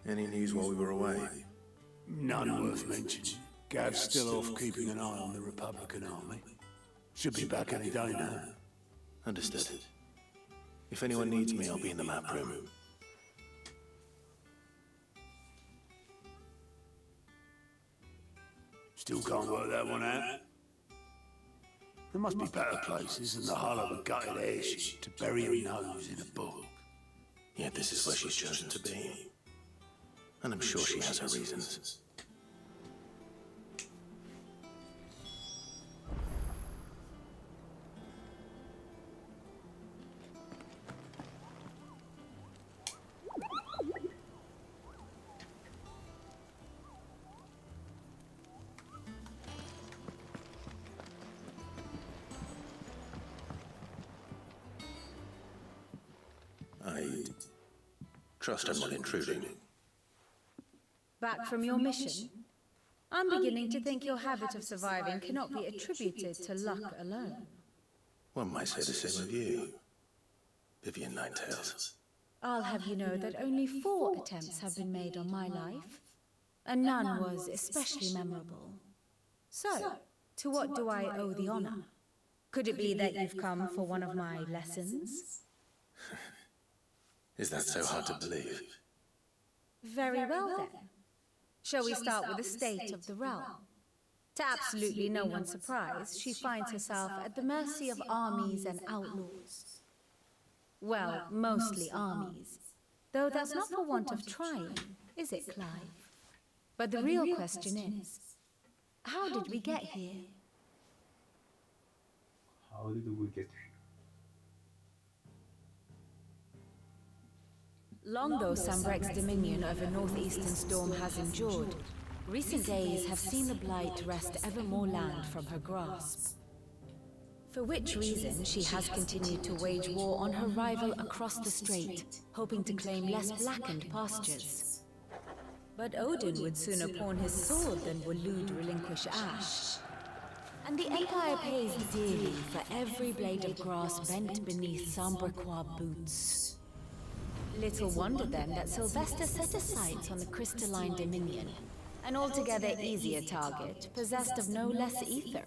Any news while we were away? None worth mentioning. Gav's still off keeping an eye on the Republican army. Should be back any day now. Understood. If anyone needs me, I'll be in the map room. Still can't work that one out. There must be better places than the hull of a gutted airship to bury your nose in a book. Yet this is where she's chosen to be. And I'm sure she has her reasons. I trust I'm not intruding. Back from your mission? I'm beginning to think your habit of surviving cannot be attributed to luck alone. One might say the same of you, Vivian Ninetails. I'll have you know that only 4 attempts have been made on my life. and none was especially memorable. So, to what do I owe the honor? Could it be that you've come for one of my lessons? Is that so hard to believe? Very well then. Shall we start with the state of the realm? To absolutely no one's surprise, she finds herself at the mercy of armies and outlaws. Well, mostly armies. Though that's not for want of trying, is it, Clive? But the real question is, how did we get here? How did we get here? Long though Sambrek's dominion over northeastern Storm has endured, recent days have seen the Blight wrest ever more land from her grasp. For which reason she has continued to wage war on her rival across the strait, hoping to claim less blackened pastures. But Odin would sooner pawn his sword than Waloed relinquish Ash. And the Empire pays dearly for every blade of grass bent beneath Sambrequois boots. Little wonder then that Sylvester set his sights on the crystalline dominion, an altogether easier target, possessed of no less ether.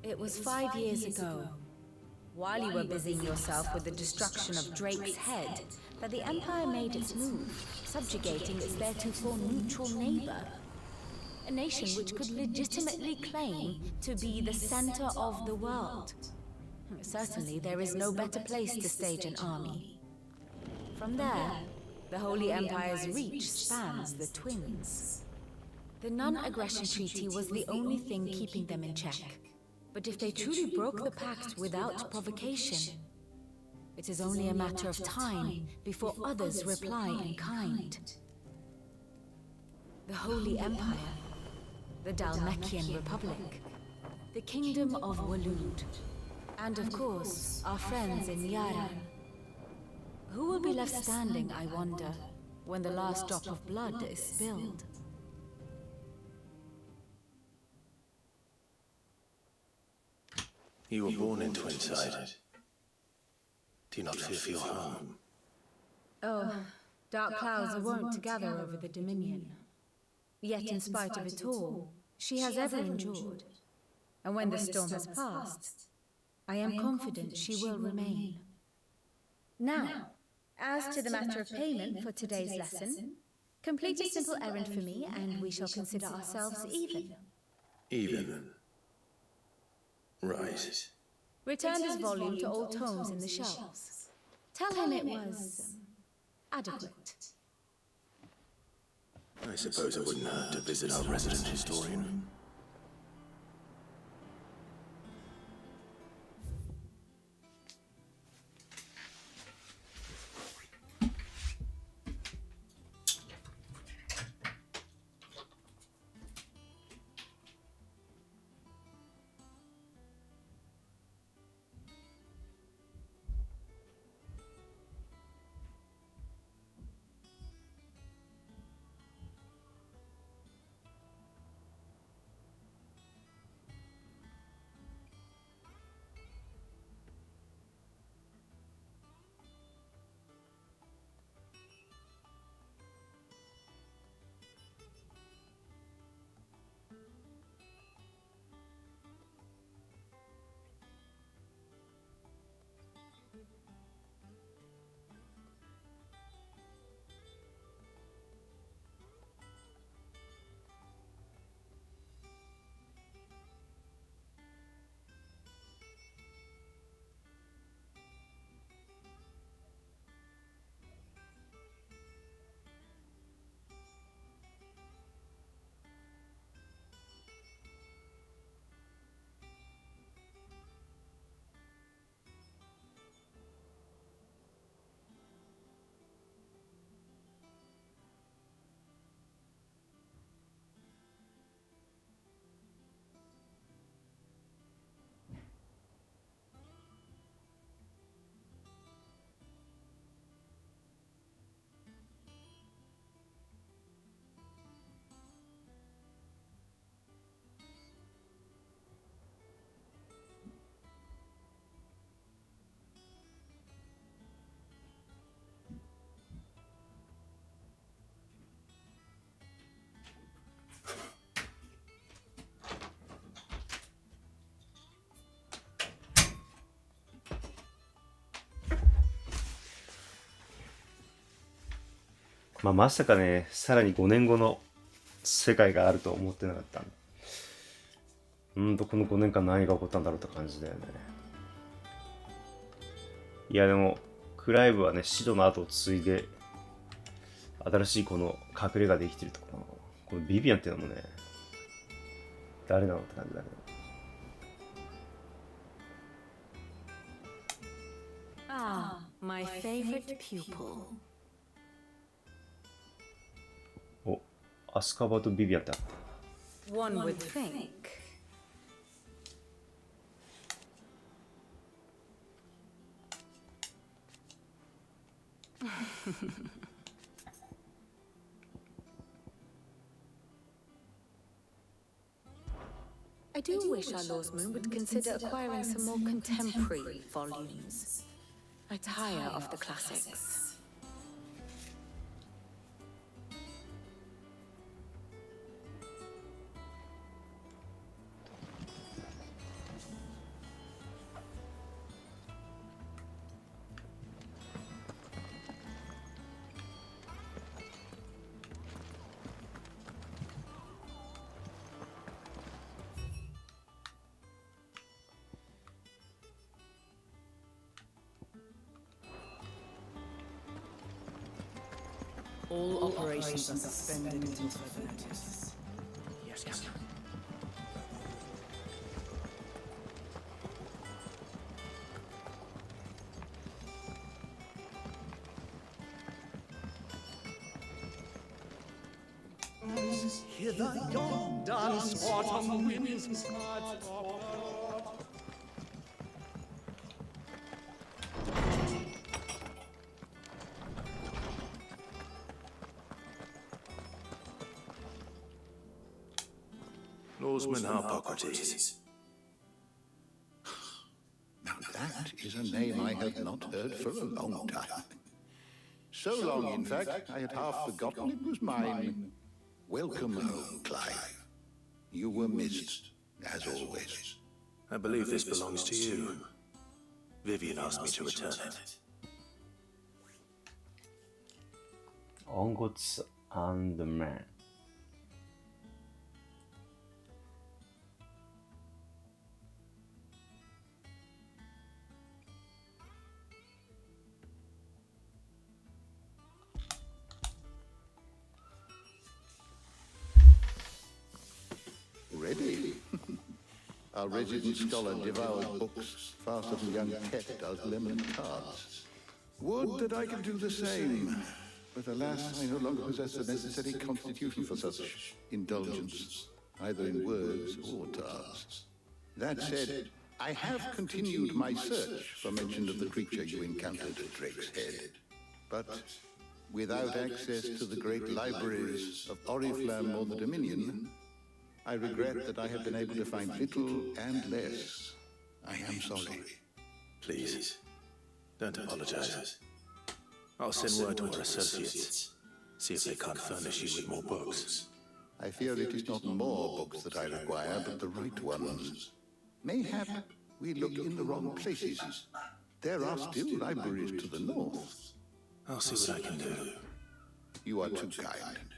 It was 5 years ago, while you were busying yourself with the destruction of Drake's head, that the Empire made its move, subjugating its theretofore neutral neighbor. A nation which could legitimately claim to be the center of the world. Certainly, there is no better place to stage an army. From there, the Holy Empire's reach spans the Twins. The non-aggression treaty was the only thing keeping them in check. But if they truly broke the pact without provocation, it is only a matter of time before others reply in kind. The Holy Empire, the Dalmekian Republic, the Kingdom of Waloed, and of course, our friends in Yaran. Who will be left standing, I wonder, when the last drop of blood is spilled? You were born in Twinside. Do you not fear for your home? Oh, dark clouds are wont to gather over the Dominion. Yet in spite of it all, she has ever endured. And when the storm has passed, I am confident she will remain. Now, as to the matter of payment for today's lesson, complete a simple errand for me and we shall consider ourselves even. Even? Right. Return this volume to old tomes in the shelves. Tell him it was adequate. I suppose it wouldn't hurt to visit our resident historian. まあ、まさかね、さらに5年後の世界があると思ってなかったんで。この5年間何が起こったんだろうって感じだよね。いやでも、クライブはね、シドの後を継いで、新しいこの隠れができてるところ、このビビアンっていうのもね、誰なのって感じだけど。Ah, my favorite pupil. お、アスカバとビビアンってあった。One would think. I do wish our Lawsman would consider acquiring some more contemporary volumes. I tire of the classics. All operations are suspended until further notice. Yes, Captain. Hither yonder, autumn winds smart. Lawsman Harpocrates. Now that is a name I have not heard for a long time. So long, in fact, I had half forgotten it was mine. Welcome home, Clive. You were missed, as always. I believe this belongs to you. Vivian asked me to return it. Ongots and the Man. Ready? Our resident scholar devours books faster than young Tet does lemon tarts. Would that I could do the same, but alas, I no longer possess the necessary constitution for such indulgence, either in words or tarts. That said, I have continued my search for mention of the creature you encountered at Drake's Head, but without access to the great libraries of Oriflamme or the Dominion, I regret that I have been able to find little and less. I am sorry. Please, don't apologize. I'll send word to our associates. See if they can't furnish you with more books. I fear it is not more books that I require, but the right ones. Mayhap we look in the wrong places. There are still libraries to the north. I'll see what I can do. You are too kind.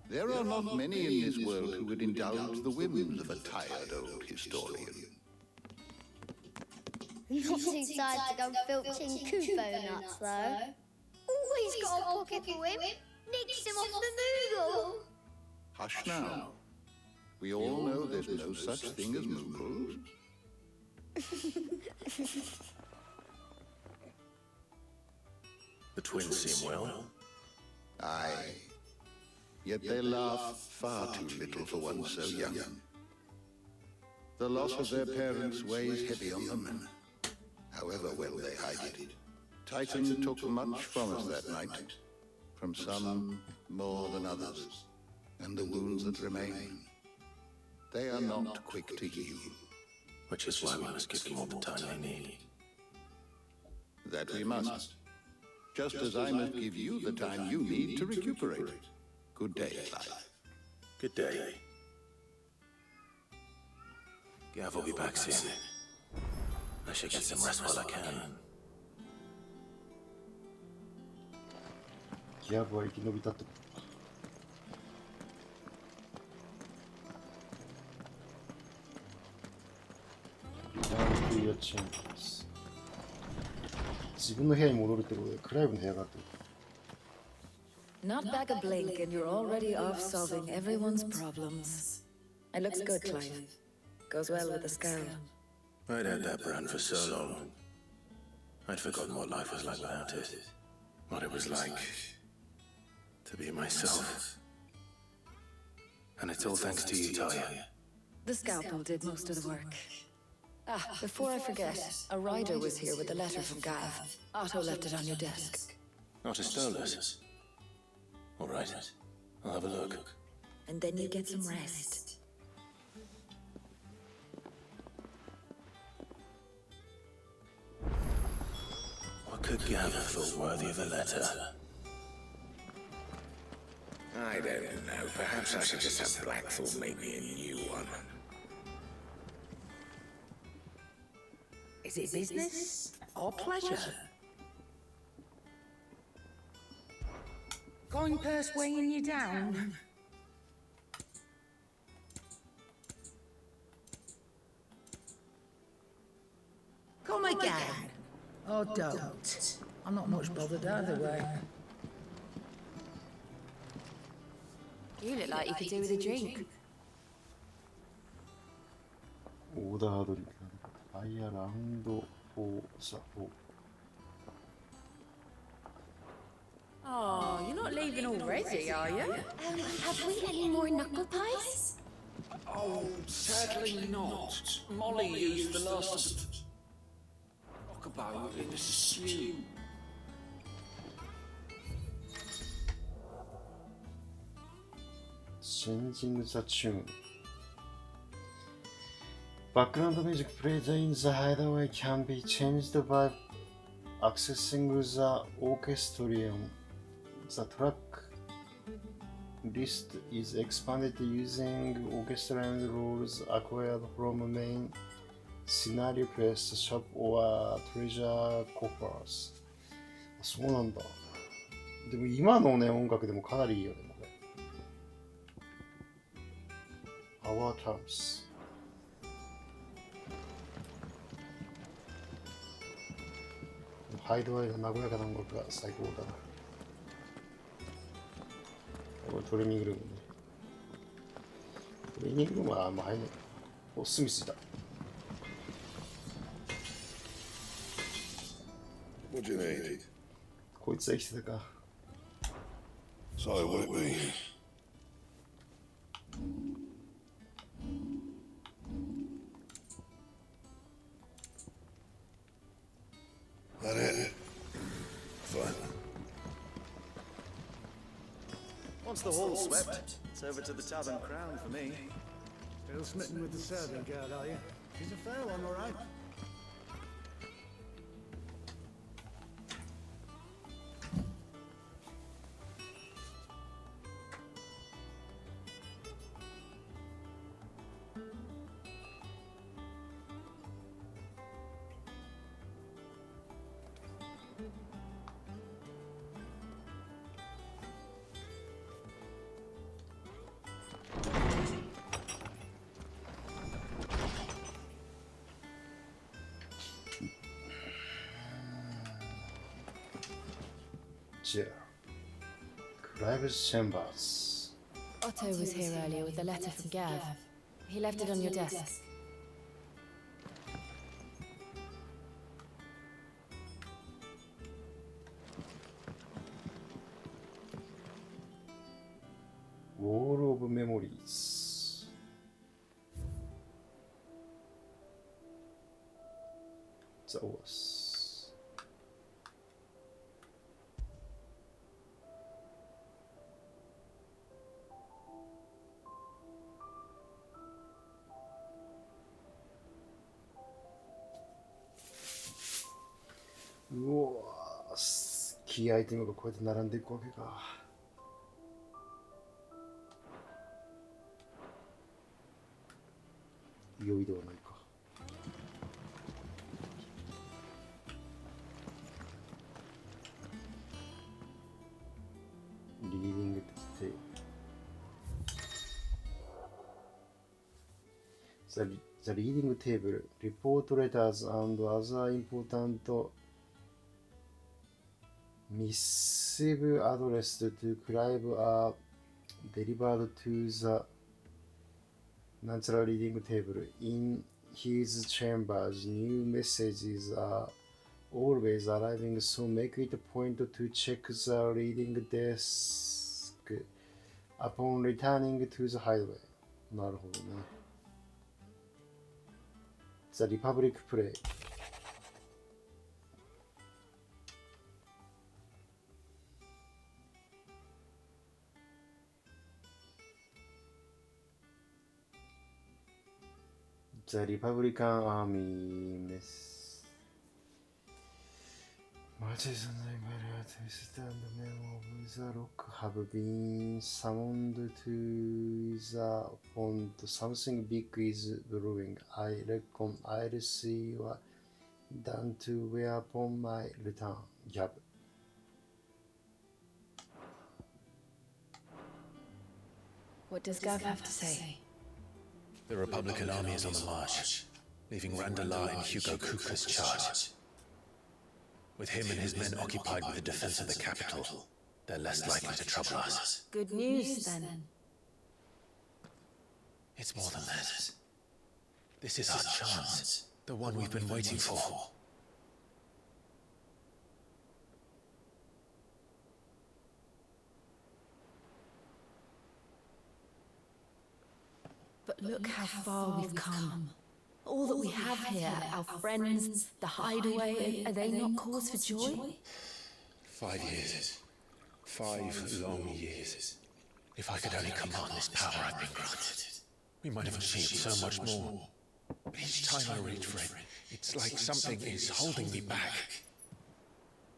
There are not many in this world who would indulge the whims of a tired old historian. Not too tired to go filching Kupo nuts, though. Always got a pocket for him. Nicks him off the Moogle. Hush now. We all know there's no such thing as Moogles. The twins seem well. Aye. Yet they laugh far too little for one so young. The loss of their parents weighs heavy on them, however well they hide it. Titan took much from us that night, from some more than others, and the wounds that remain, they are not quick to heal. Which is why we must give them all the time they need. That we must. Just as I must give you the time you need to recuperate. Good day, Clive. Good day. Gav will be back soon. I should get some rest while I can. ギャブは生き延びたってこと。Return to your chambers。自分の部屋に戻るってことで、クライブの部屋があってこと。Not back a blink and you're already off solving everyone's problems. It looks good, Clive. Goes well with the scowl. I'd had that brand for so long. I'd forgotten what life was like without it. What it was like to be myself. And it's all thanks to you, Talia. The scalpel did most of the work. Ah, before I forget, a rider was here with a letter from Gav. Otto left it on your desk. Otto stole it. All right, I'll have a look. And then you get some rest. What could Gav have thought worthy of a letter? I don't know. Perhaps I should just have Blackthorn make me a new one. Is it business or pleasure? Coin purse weighing you down? Come again. Or don't. I'm not much bothered either way. You look like you could do with a drink. オーダードリンクファイアラウンド4サポー Oh, you're not leaving already, are you? Have we any more knuckle pies? Oh, sadly not. Molly used the last of the rockabout in a stew. Changing the tune. Background music played in the hideaway can be changed by accessing the orchestrion. The track list is expanded using orchestrion rules acquired from main scenario quest shop or treasure coffers. そうなんだ。でも今のね、音楽でもかなりいいよね、これ。Our Terms。ハイドワイの和やかな音楽が最高だな。これトレーニングルームね。トレーニングルームはあんま入んない。お、スミスいた。What do you need? こいつは生きてたか。So, will it be? That it? Fine. Once the hall's swept, it's over to the Tavern Crown for me. Still smitten with the serving girl, are you? She's a fair one, all right. Clive's Chambers. Otto was here earlier with a letter from Gav. He left it on your desk. Wall of Memories. The Oath.うおー、キーアイテムがこうやって並んでいくわけか。良いではないか。The reading table, report letters and other important missive addressed to Clive are delivered to the natural reading table in his chambers. New messages are always arriving, so make it a point to check the reading desk upon returning to the highway. なるほどね。The Republic Play. The Republican Army marches on the Imperial twist and the men of the rock have been summoned to the pond. Something big is brewing. I reckon I'll see what done to wear upon my return. Yep. What does Gav have to say? The Republican army is on the march, leaving Randala in Hugo Kuka's charge. With him and his men occupied with the defense of the capital, they're less likely to trouble us. Good news, then. It's more than that. This is our chance, the one we've been waiting for. But look how far we've come. All that we have here, our friends, the hideaway, are they not cause for joy? 5 years. 5 long years. If I could only command this power I've been granted, we might have achieved so much more. But each time I reach for it, it's like something is holding me back.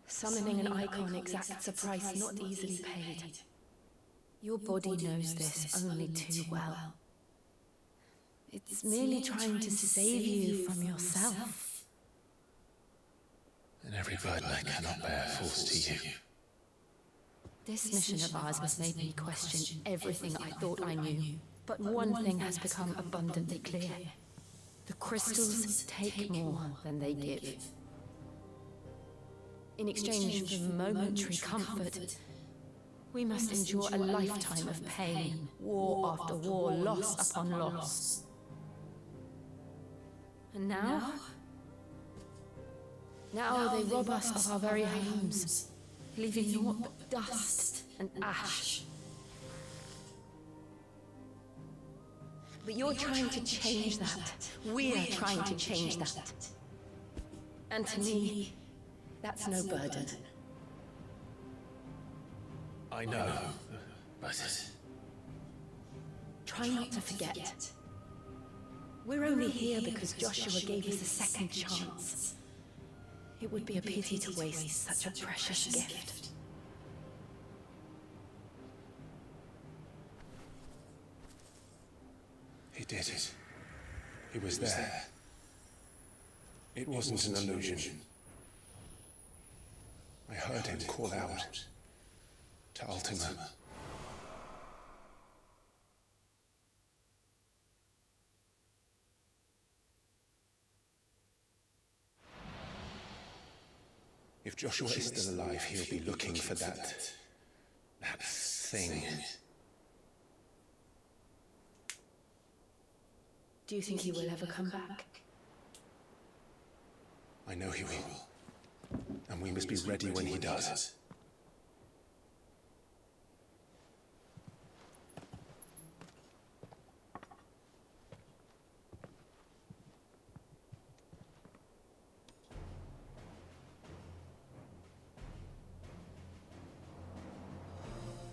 Summoning an icon exacts a price not easily paid. Your body knows this only too well. It's merely trying to save you from yourself. And every burden I cannot bear falls to you. This mission of ours has made me question everything I thought I knew. But one thing has become abundantly clear. The crystals take more than they give. In exchange for momentary comfort, we must endure a lifetime of pain, war after war, loss upon loss. And now they rob us of our very homes, leaving naught but dust and ash. But you're trying to change that. We're trying to change that. And to me, that's no burden. I know, but... Try not to forget. We're only here because Joshua gave us a second chance. It would be a pity to waste such a precious gift. He did it. He was there. It wasn't an illusion. I heard him call out to Ultima. If Joshua is still alive, he'll be looking for that thing. Do you think he will ever come back? I know he will. And we must be ready when he does.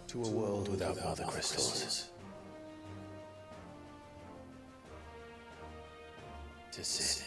To a world without mother crystals. To sit.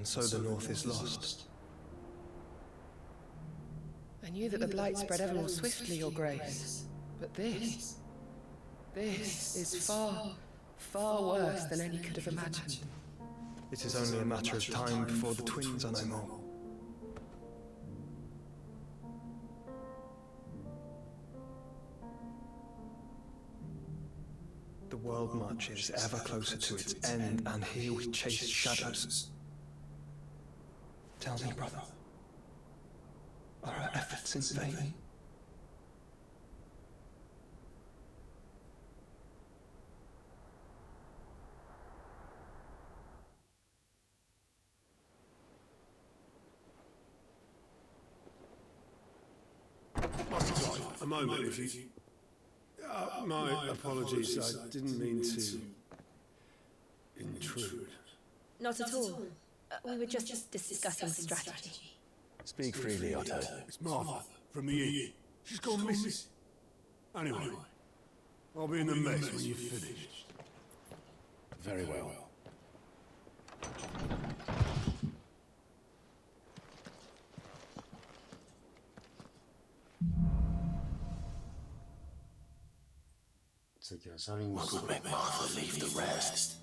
and so the North is lost. I knew that the Blight spread ever more swiftly, Your Grace. But this is far, far worse than any could have imagined. It is only a matter of time before the twins are no more. The world marches ever closer to its end, and here we chase shadows. Tell me, brother, are our efforts in vain? Master Clive, a moment, if you... my apologies, I didn't mean to... intrude. Not at all. We were just discussing strategy. Speak freely, Otto. It's Martha, from the inn. She's gone missing. Anyway, I'll be in the mess when you've finished. Very well. What would make Martha leave the rest?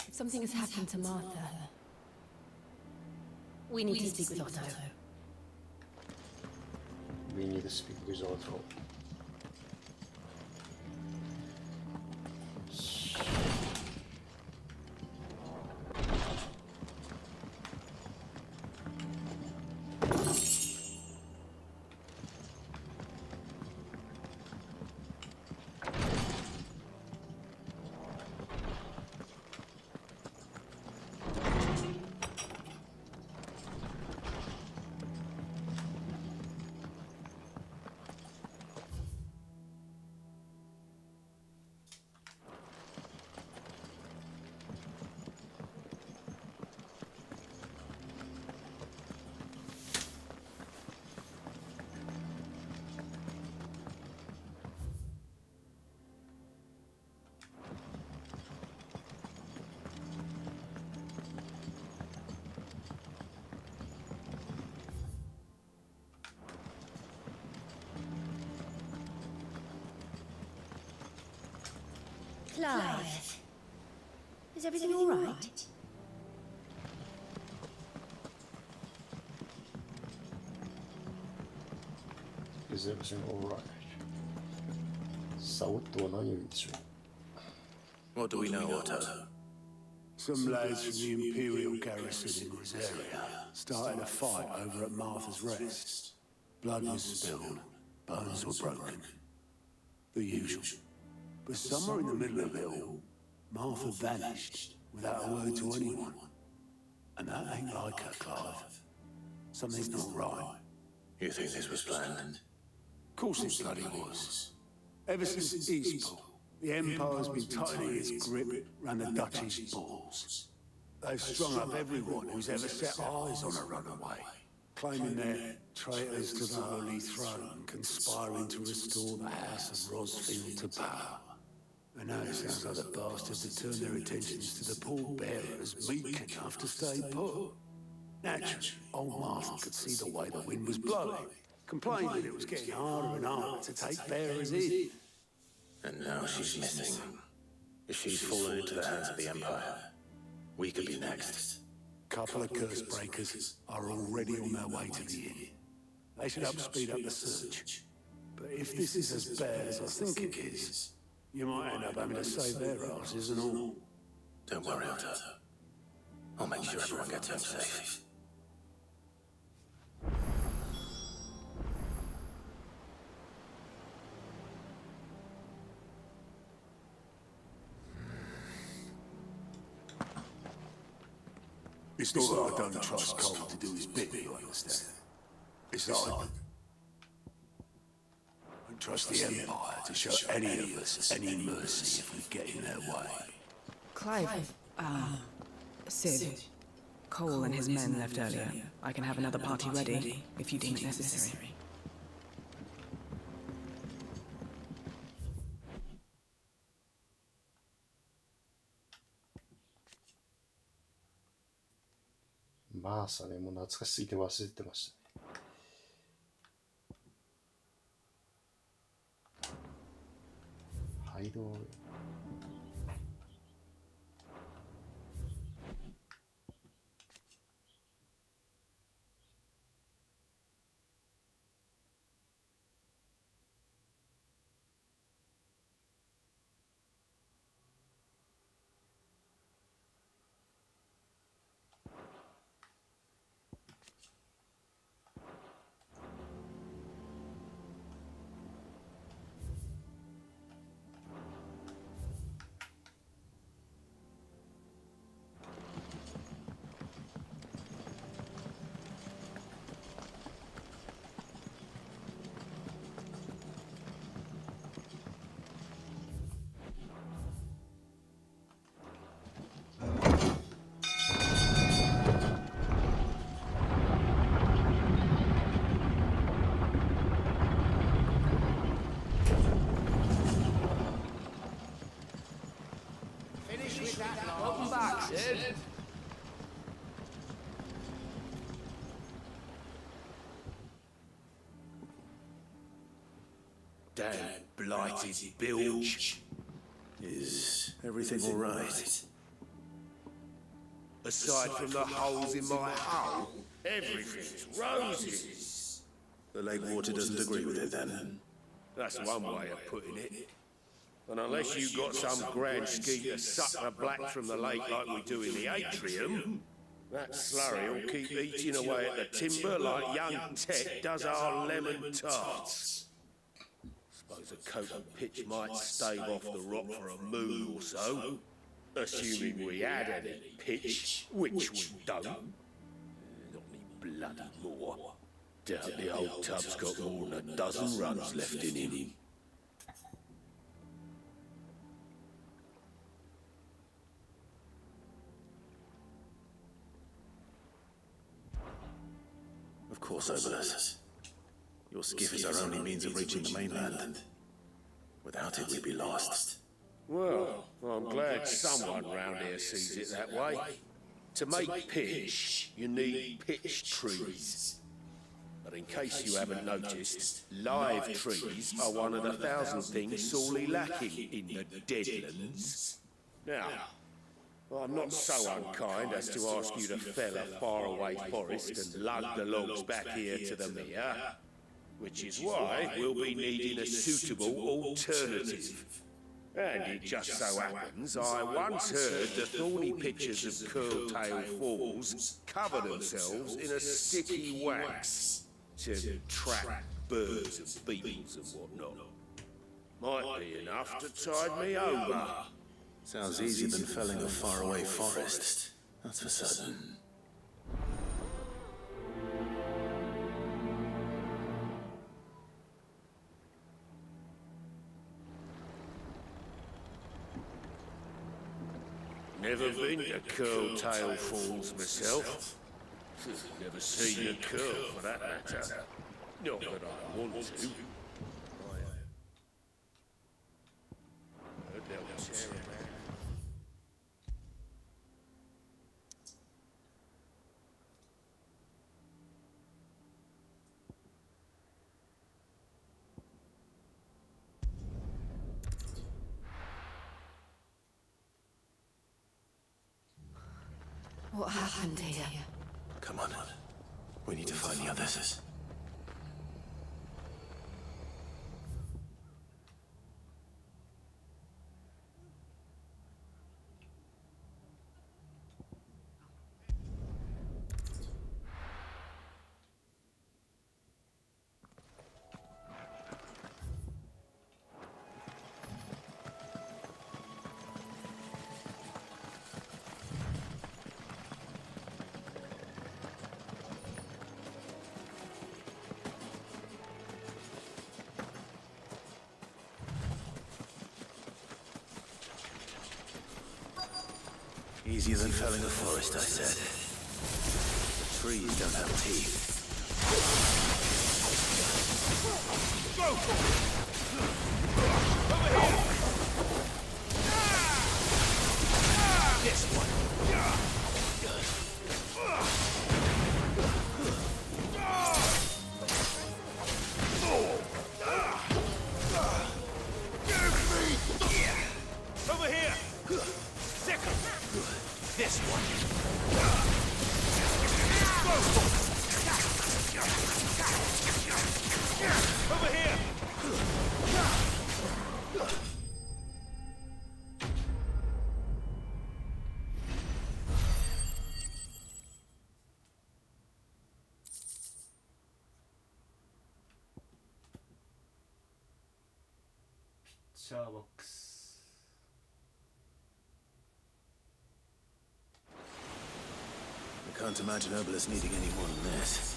If something has happened to Martha, we need to speak with Otto. We need to speak with Otto. Clive, is everything all right? Is everything all right? What do we know, Otto? Some lads from the Imperial garrison in this area started a fight over at Martha's Rest. Blood was spilled, bones were broken. The usual. But somewhere in the middle of it all, Martha vanished without a word to anyone. And that ain't like her, Clive. Something's not right. You think this was planned? Of course it bloody was. Ever since Eastport, the Empire's been tightening its grip round the Duchy's balls. They've strung up everyone who's ever set eyes on a runaway, claiming they're traitors to the Holy Throne, conspiring to restore the House of Rosfield to power. And now it sounds like the bastards have turned their attentions to the pallbearers meek enough to stay put. Naturally, old Martha could see the way the wind was blowing, complained that it was getting harder and harder to take bearers in. And now she's missing. If she's fallen into the hands of the Empire, we could be next. Couple of curse breakers are already on their way to the inn. They should help speed up the search. But if this is as bad as I think it is, you might end up having to save their asses and all. Don't worry, Otto. I'll make sure everyone gets home safe. It's not that I don't trust Cole to do his bit, you understand? It's that I don't trust the Empire to show any of us any mercy if we get in their way. Clive, Sid. Cole and his men left earlier. I can have another party ready if you deem it necessary. まあさね、もう懐かしすぎて忘れてましたね。はいどう。Welcome back, Sid. Damn blighted bilge. Is everything all right? Aside from the holes in my hull, everything's roses. The lake water doesn't agree with it then? That's one way of putting it. And unless you've got some grand scheme to suck the black from the lake like we do in the atrium, that slurry will keep eating away at the timber like young Tet does our lemon tarts. Suppose a coat of pitch might stave off the rock for a moon or so, assuming we had any pitch, which we don't. Not any bloody more. Doubt the old tub's got more than a dozen runs left in him. Of course, Obolus. Your skiff is our only means of reaching the mainland. Without it, we'd be lost. Well, I'm glad someone round here sees it that way. To make pitch, you need pitch trees. But in case you haven't noticed, live trees are one of the 1,000 things sorely lacking in the Deadlands. Now, I'm not so unkind as to ask you to fell a faraway forest and lug the logs back here to the mere, which is why we'll be needing a suitable alternative. And it just so happens I once heard the thorny pitchers of Curltail Falls cover themselves in a sticky wax to trap birds and beetles and whatnot. Might be enough to tide me over. Sounds easier than felling a faraway forest, that's for certain. Never been to Curltail Falls myself. Never seen a curl for that matter. Not that I want to. Heard they'll tear it. What happened here? Come on. We need to find the others. Easier than felling a forest, I said. The trees don't have teeth. Go! Over here! This one! this one. Over here! Starbucks. I can't imagine Obelisk needing any more than this.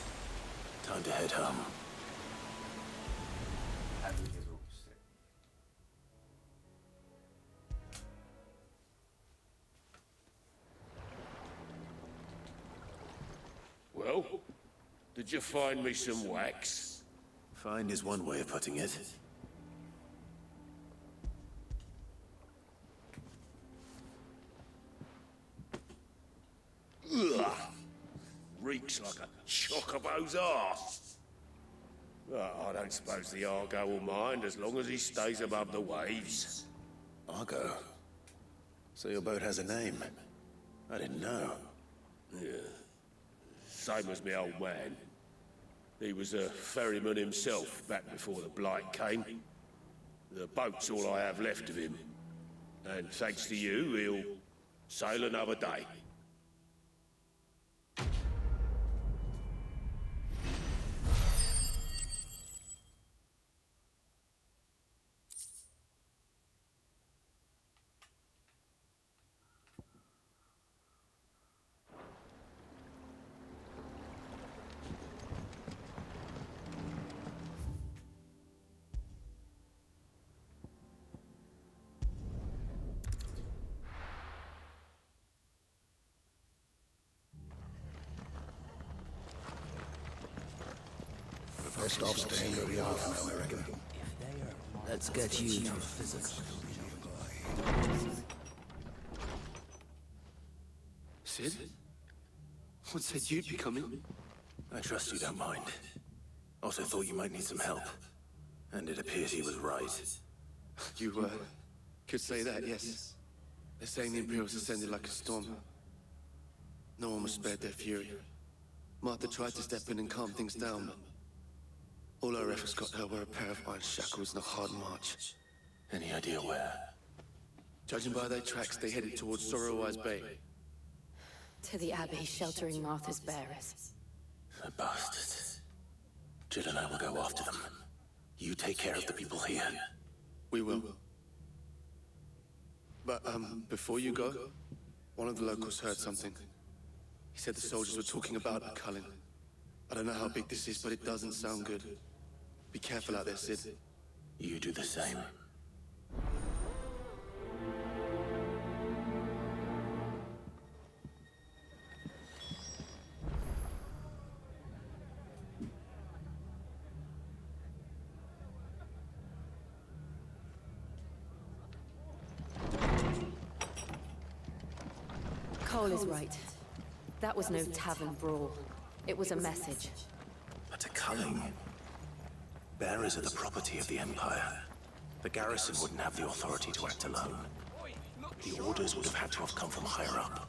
Time to head home. Well, did you find me some wax? Find is one way of putting it. Ugh. Reeks like a chocobo's arse. I don't suppose the Argo will mind as long as he stays above the waves. Argo? So your boat has a name? I didn't know. Yeah. Same as my old man. He was a ferryman himself back before the Blight came. The boat's all I have left of him. And thanks to you, he'll sail another day. Best off staying where we are for now, I reckon. Let's get you to physics. Sid? What said you'd be coming? I trust you don't mind. Also thought you might need some help. And it appears he was right. You, could say that, yes. They're saying the Imperials ascended like a storm. No one was spared their fury. Martha tried to step in and calm things down, but all our efforts got her were a pair of iron shackles and a hard march. Any idea where? Judging by their tracks, they headed towards Sorrowwise Bay. To the Abbey sheltering Martha's bearers. The bastards. Jill and I will go after them. You take care of the people here. We will. But, before you go, one of the locals heard something. He said the soldiers were talking about a culling. I don't know how big this is, but it doesn't sound good. Be careful out there, Sid. You do the same. Cole is right. That was no tavern brawl. It was a message. But a culling? Bearers are the property of the Empire. The garrison wouldn't have the authority to act alone. The orders would have had to have come from higher up.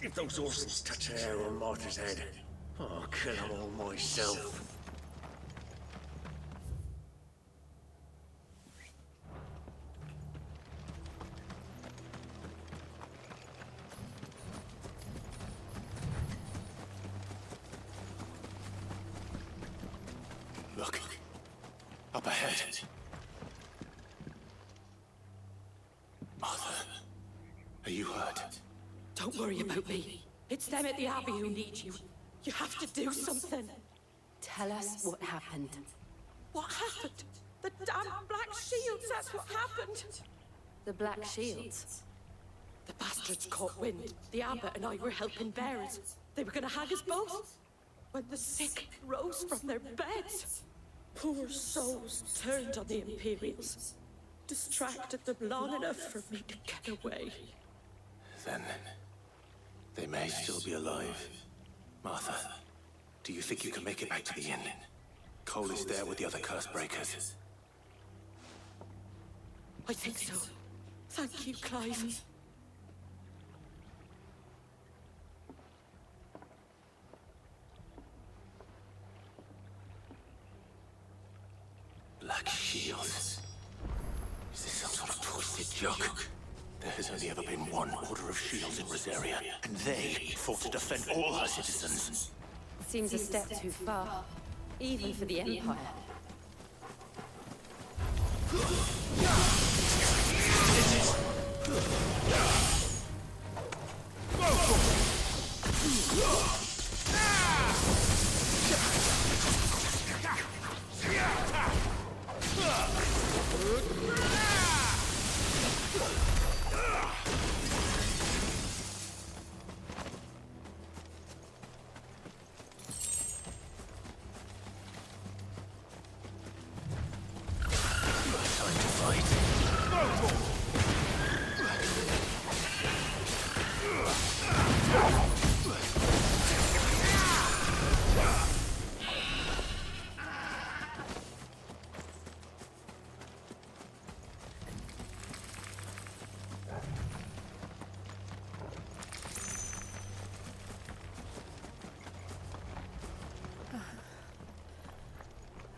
If those horses touch a hair on Martha's head, I'll kill them all myself. Look. Up ahead. Martha, are you hurt? Don't worry about me. It's them at the Abbey who need you. You have to do something. Tell us what happened. What happened? The damn Black Shields, that's what happened. The Black Shields? The bastards caught wind. The Abbot and I were helping bearers. They were gonna hang us both. when the sick rose from their beds. Poor souls turned on the Imperials, distracted them long enough for me to get away. Then they may still be alive. Martha, do you think you can make it back to the inn? Cole is there with the other curse breakers. I think so. Thank you, Clive. Black shields. Is this some sort of twisted joke? There has only ever been one order of shields in Rosaria, and they fought to defend all her citizens. Seems a step too far, even for the Empire.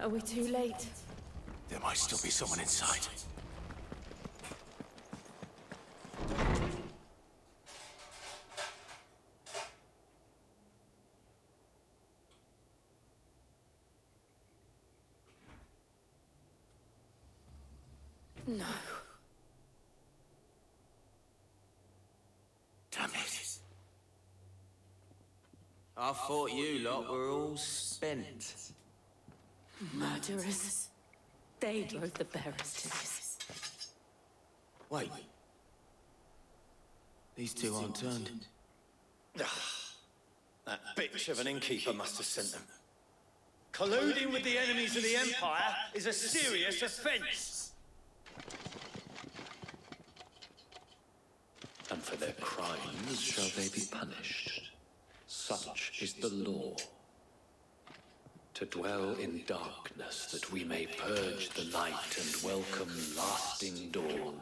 Are we too late? There might still be someone inside. No. Damn it. I thought you lot were all spent. Murderers. They drove the bearers to this. Wait. These two aren't turned. That bitch of an innkeeper must have sent them. Colluding with the enemies of the Empire is a serious offense. And for their crimes shall they be punished. Such is the law. To dwell in darkness, that we may purge the night and welcome lasting dawn.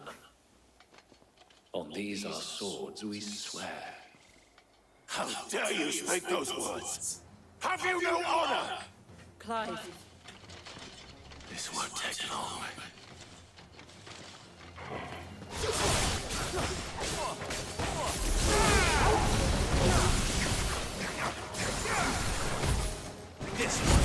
On these our swords we swear. How dare you speak those words? Have you no honor? Clive. This won't take long. This one. Get him.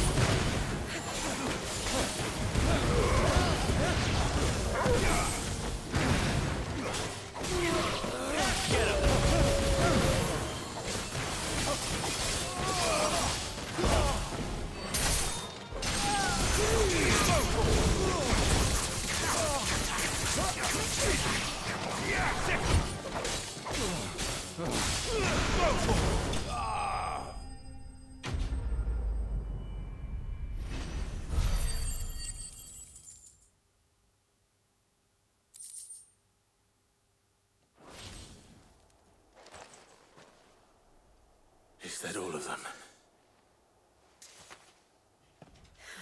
Is that all of them?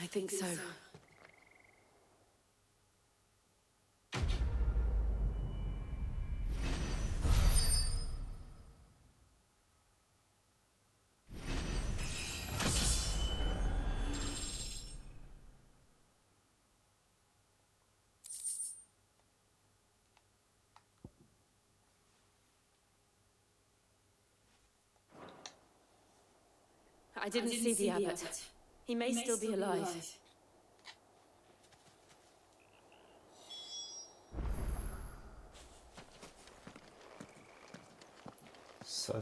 I think so. I didn't see the abbot. He may still be alive.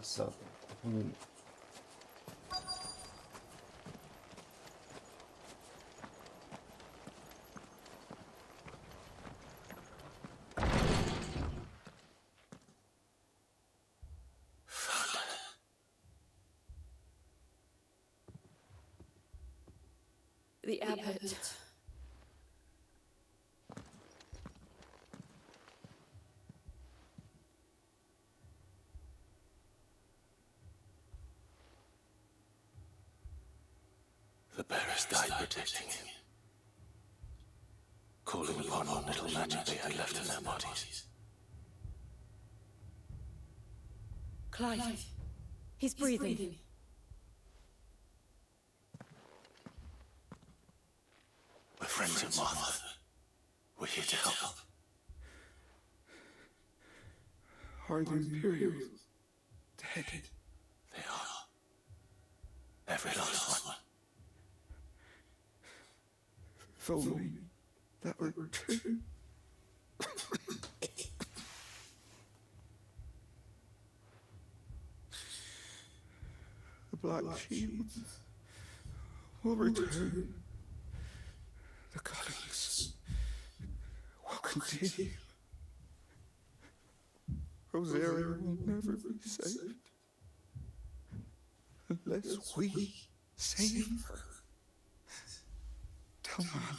さあ、ここに The abbot. The bearers died protecting him, calling upon what little magic they had left in their bodies. Clive. He's breathing. We're friends of Martha. We're here to help. Are the Imperials dead? They are. Every last one. If only that were true. The Black Shields will return. The cuttings will continue. Rosaria will never be saved unless we save her. Tell Mom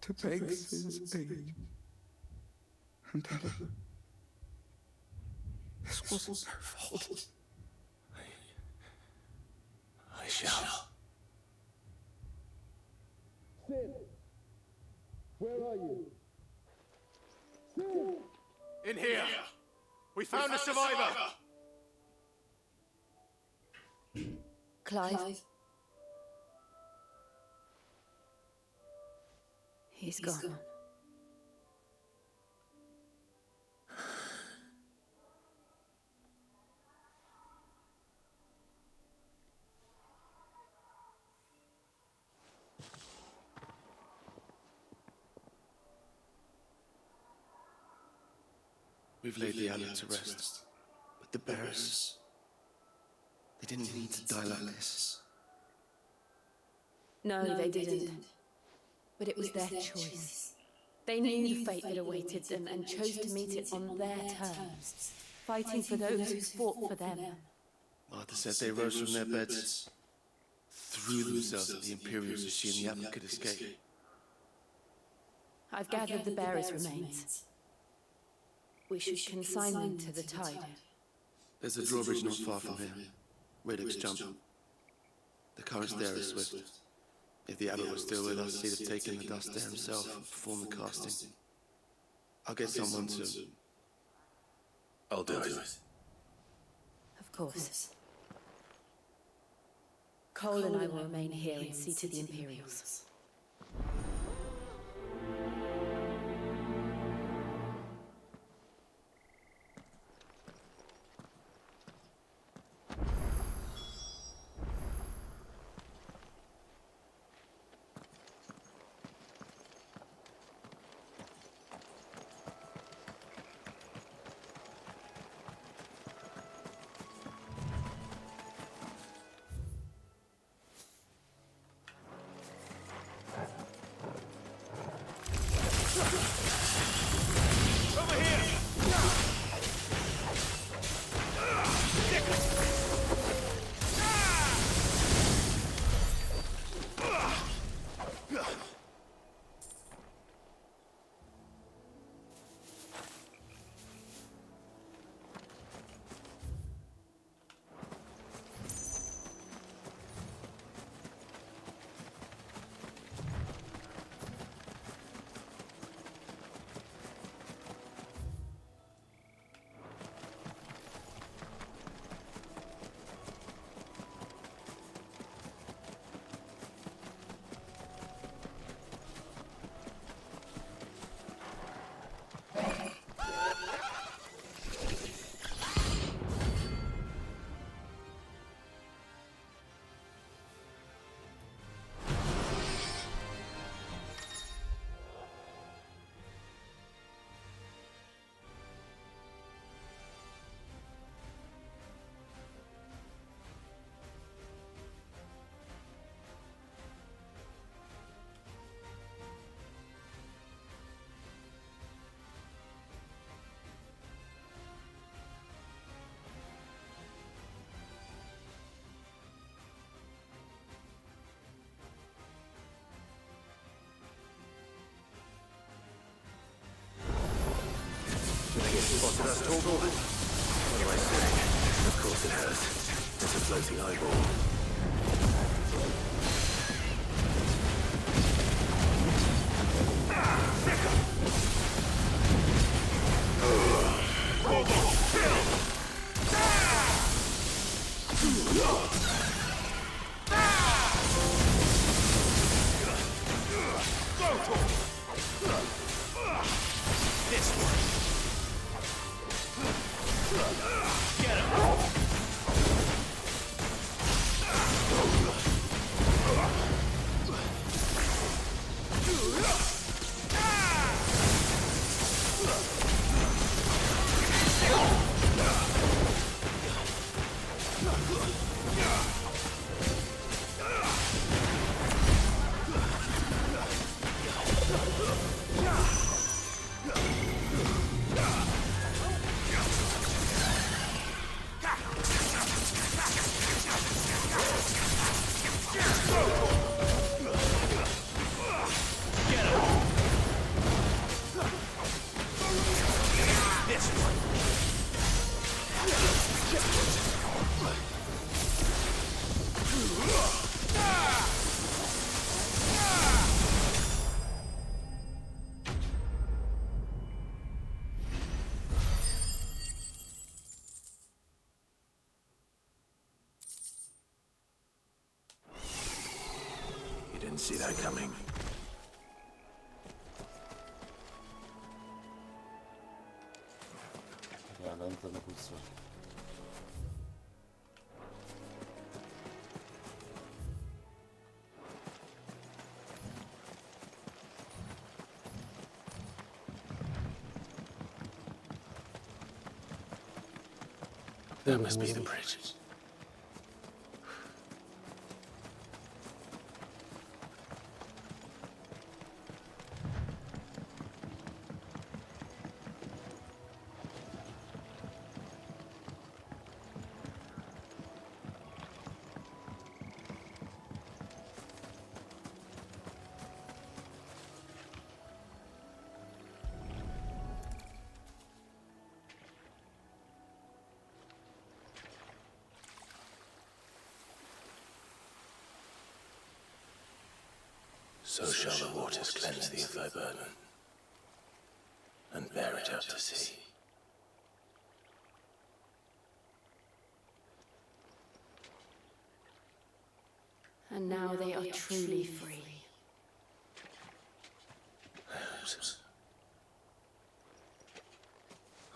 to beg his aid and tell her this wasn't her fault. I shall. Sid, where are you? Sid! In here! We found a survivor! Clive. He's gone. We've laid the abbot to rest, but the bearers, they didn't need to die like this. No, they didn't. But it was their choice. They knew the fate that awaited them and chose to meet it on their terms, fighting for those who fought for them. Martha said they rose from their beds, threw themselves at the Imperials so she and the abbot could escape. I've gathered the bearers' remains. We should consign them to the tide. There's a drawbridge not far from here. Radix jump. The currents there are swift. If the abbot was still with us, he'd have taken the dust there himself and performed the casting. I'll get someone to... I'll do it. Of course. Cole and I will remain here and see to the Imperials. us, Torgal? What am I saying? Of course it has. It's a floating eyeball. This one. Get him. Didn't see that coming. That must be the bridge. So shall the waters cleanse thee of thy burden, and bear it out to sea. And now they are truly free.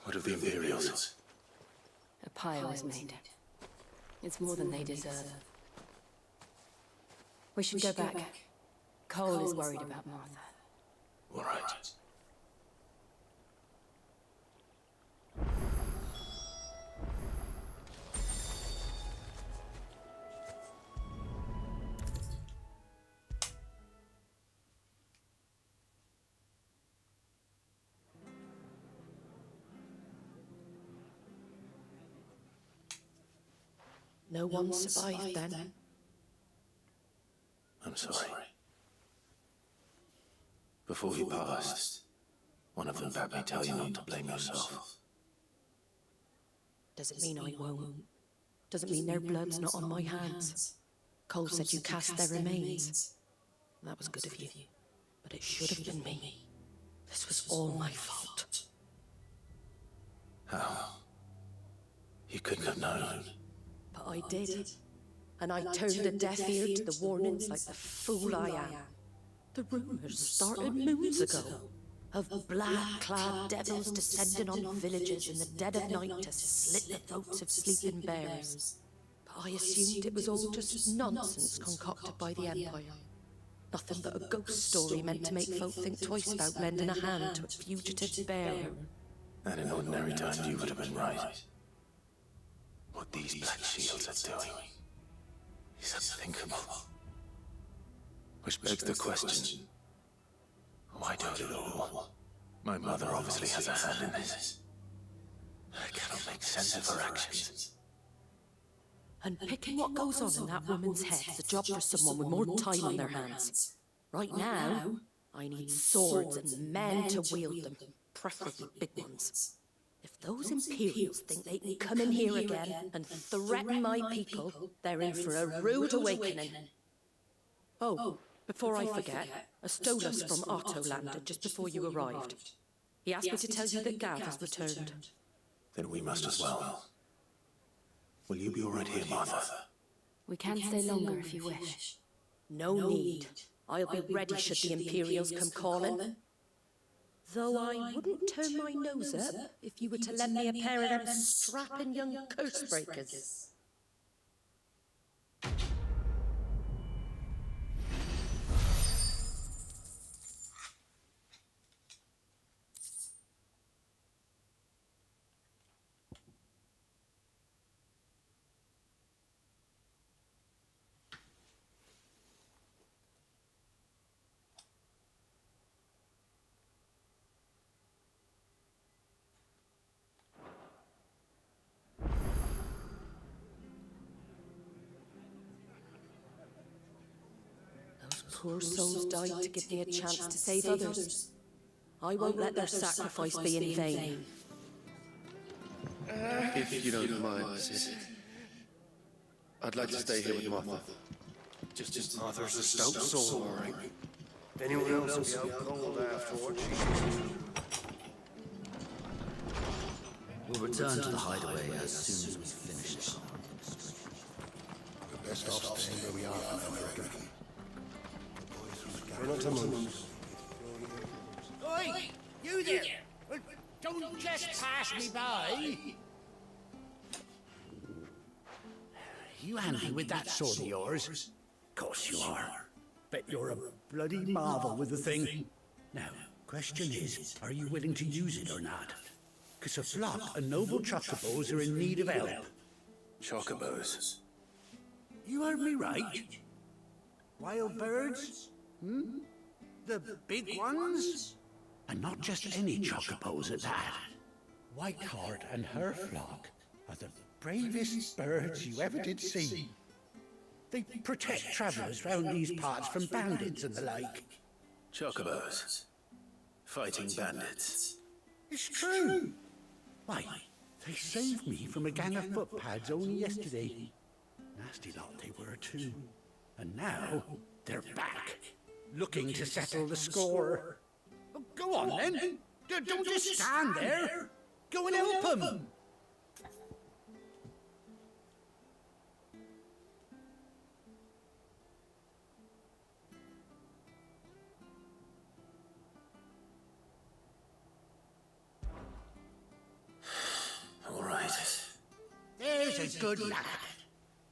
What of the Imperials? A pile is made. It's more than they deserve. We should go back. Cole is worried about Martha. All right. No one survived then. I'm sorry. Before he passed, one of them bade me tell you not to blame yourself. Doesn't mean I won't. Doesn't mean their blood's not on my hands. Cole said you cast their remains. That was good of you. But it should have been me. This was all my fault. How? You couldn't have known. But I did. And I turned a deaf ear to the warnings like the fool I am. The rumors started moons ago of black-clad devils descending on villages in the dead of night to slit the throats of sleeping bears. But I assumed it was all just nonsense concocted by the Empire. Nothing but a ghost story meant to make folk think twice about lending a hand to a fugitive bearer. And in ordinary times you would have been right. What these black shields are doing is unthinkable. Which begs the question, why do it at all? My mother obviously has a hand in this. I cannot make sense of her actions. And picking what goes on in that woman's head is a job for someone with more time on their hands. Right now, I need swords and men to wield them, preferably big ones. If those Imperials think they can come in here again and threaten my people, they're in for a rude awakening. Oh, before I forget, a Stolas from Otto landed just before you arrived. He asked me to tell you that Gav has returned. Then we must as well. Will you be all right here, Martha? We can stay longer if you wish. No need. I'll be ready should the Imperials come calling. Though I wouldn't turn my nose up if you were to lend me a pair of them strapping young curse breakers. Poor souls died to give me a chance to save others. I won't let their sacrifice be in vain. If you don't mind, Sid, I'd like to stay here with Martha. Just Martha's a stout soul, all right. If anyone else will be out cold afterwards, We'll return to the hideaway as soon as we've finished. We're best off staying where we are for now, I reckon. we're not to move. Oi! You there! Don't just pass me by! You handy with that sword of yours? Course you are. Bet you're a bloody marvel with the thing. Now, question is, are you willing to use it or not? 'Cause a flock of noble chocobos are in need of help. Chocobos? You heard me right. Wild birds? Hmm? The big ones? And not just any chocobos at that. Whiteheart and her flock are the bravest birds you ever did see. They protect travellers round these parts from bandits and the like. Chocobos. Fighting bandits. It's true. Why, they saved me from a gang of footpads only yesterday. Nasty lot they were too. And now they're back, looking to settle the score. Oh, go on then. Don't just stand there. Go and help them. All right. There's a good lad.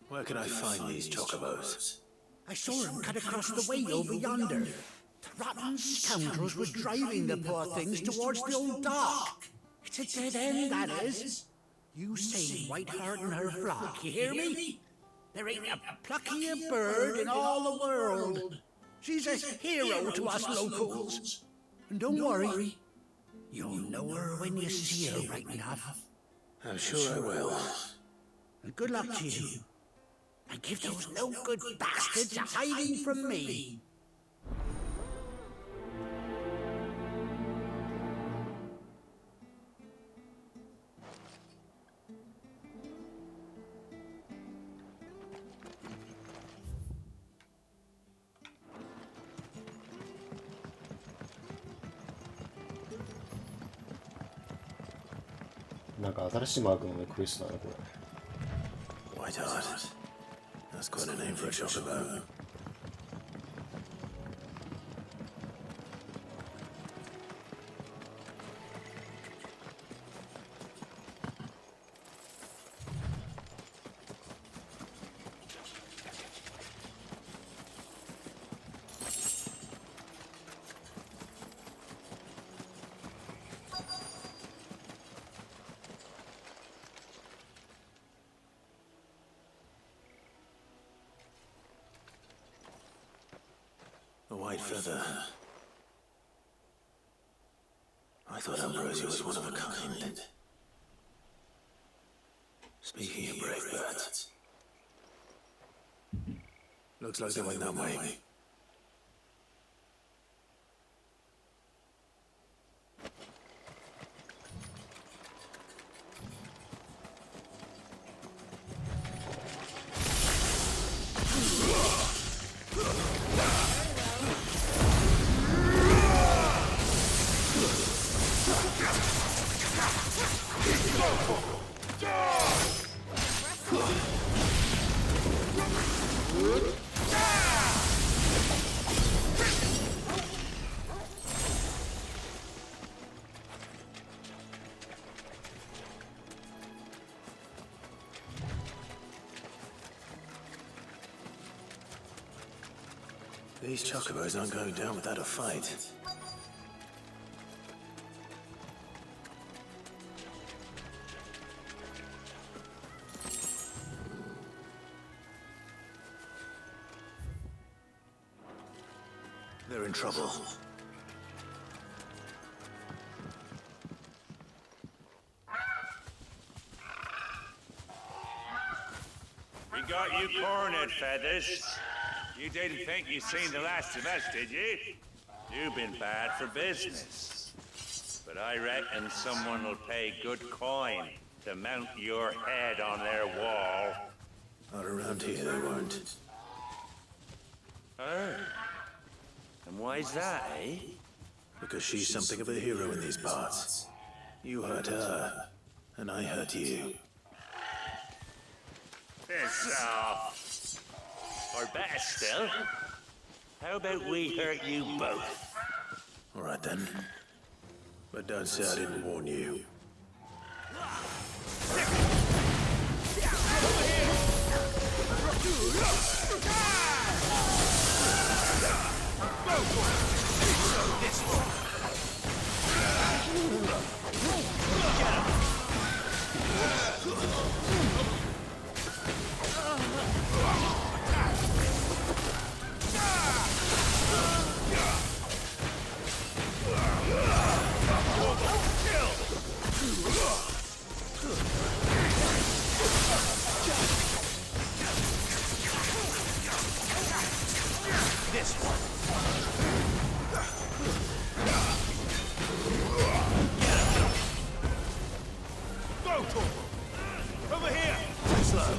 Where can I find these chocobos? I saw him cut across the way over yonder. The rotten scoundrels were driving the poor things towards the old dock. It's a dead end, that is. You save Whiteheart and her flock, you hear me? There ain't a pluckier bird in all the world. She's a hero to us locals. And don't worry, you'll know her when you see her right enough. I'm sure I will. And good luck to you. And give those no-good bastards a hiding from me. Whiteheart. That's quite a name for a chocobo. A white feather. I thought Ambrosia was one of a kind. Speaking of brave birds. Looks like they went that way. These chocobos aren't going down without a fight. They're in trouble. We got you cornered, Feathers. You didn't think you'd seen the last of us, did you? You've been bad for business. But I reckon someone will pay good coin to mount your head on their wall. Not around here, they won't. Oh. And why's that, eh? Because she's something of a hero in these parts. You hurt her, and I hurt you. Piss off. Or better still, how about we hurt you both? All right then. But don't say I didn't warn you. This one. Go, Torval! Over here! Too slow.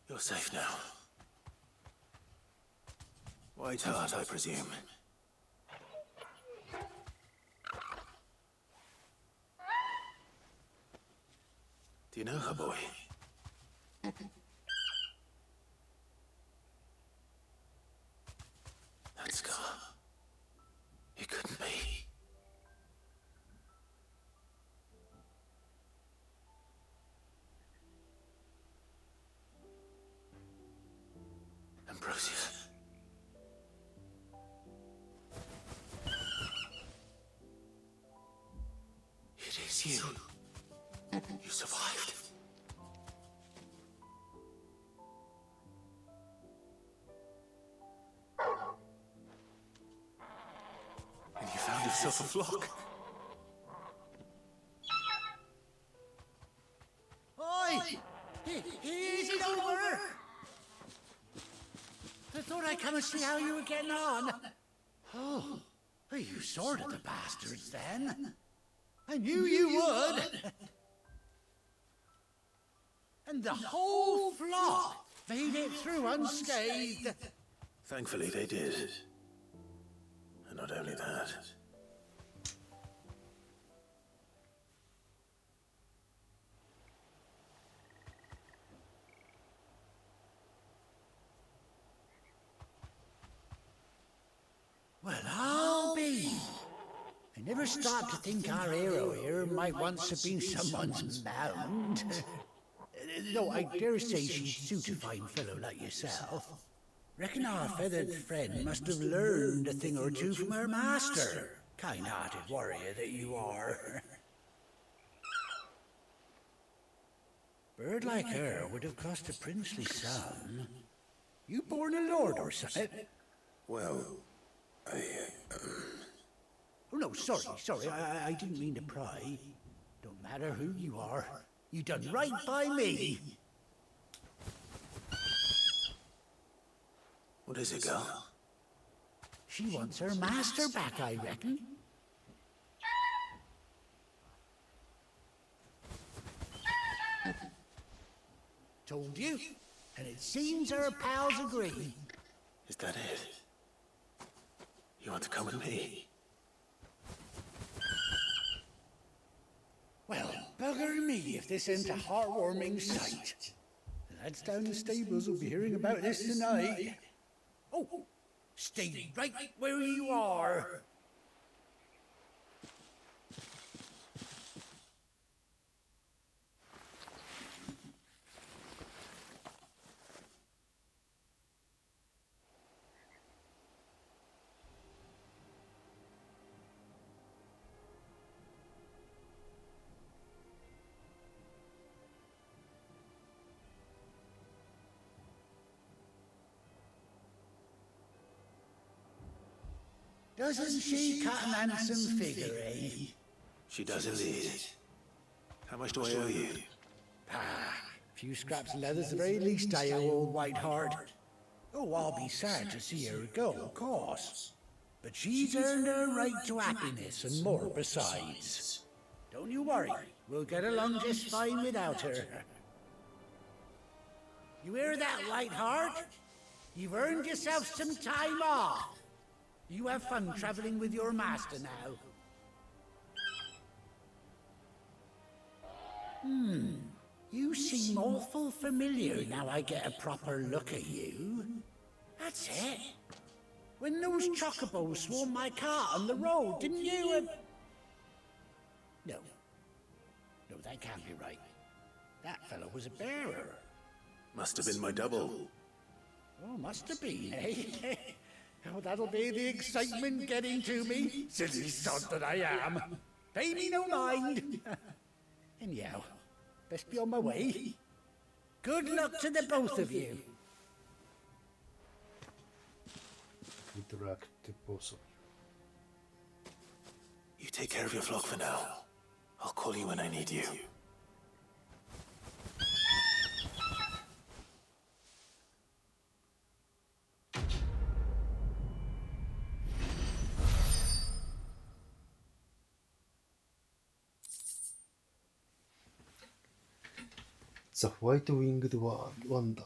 You're safe now. White Heart, I presume. Do you know her, boy? That scar. It couldn't be. Ambrosia. It is you. You survived. And you found yourself a flock. Oi! Is it over? I thought I'd come and see how you were getting on. Oh, you sorted the bastards then. I knew you would. And the whole flock made it through unscathed. Thankfully, they did. And not only that. Well, I'll be. Ever stop to think our hero here might once have been someone's mound? Though I dare say she'd suit a fine fellow like yourself. Reckon our feathered friend must have learned a thing or two from her master. Kind-hearted warrior that you are. Bird like her would have cost a princely sum. You born a lord or something? Well, Oh no, sorry, I didn't mean to pry. Don't matter who you are. You done right by me. What is it, girl? She wants her master back, I reckon. Told you, and it seems her pals agree. Is that it? You want to come with me? Well, bugger me if this isn't a heartwarming sight. The lads down the stables will be hearing about this tonight. Oh, stay right where you are. Doesn't she cut an handsome figure, eh? She does indeed. How much do I owe you? Ah, a few scraps of leather's the very least I owe old Whiteheart. Oh, I'll be sad to see her go, of course. But she's earned her right to happiness and more besides. Don't you worry, we'll get along just fine without her. You hear that, Whiteheart? You've earned yourself some time off. You have fun traveling with your master now. You seem awful familiar now I get a proper look at you. That's it. When those chocobos swarmed my car on the road, didn't you? No, that can't be right. That fellow was a bearer. Must have been my double. Oh, must have been, eh? Oh, that'll be the excitement getting to me, silly sod that I am. Pay me no mind. Anyhow, best be on my way. Good luck to the both of you. Good luck to both of You take care of your flock for now. I'll call you when I need you. The White-Winged Wonder.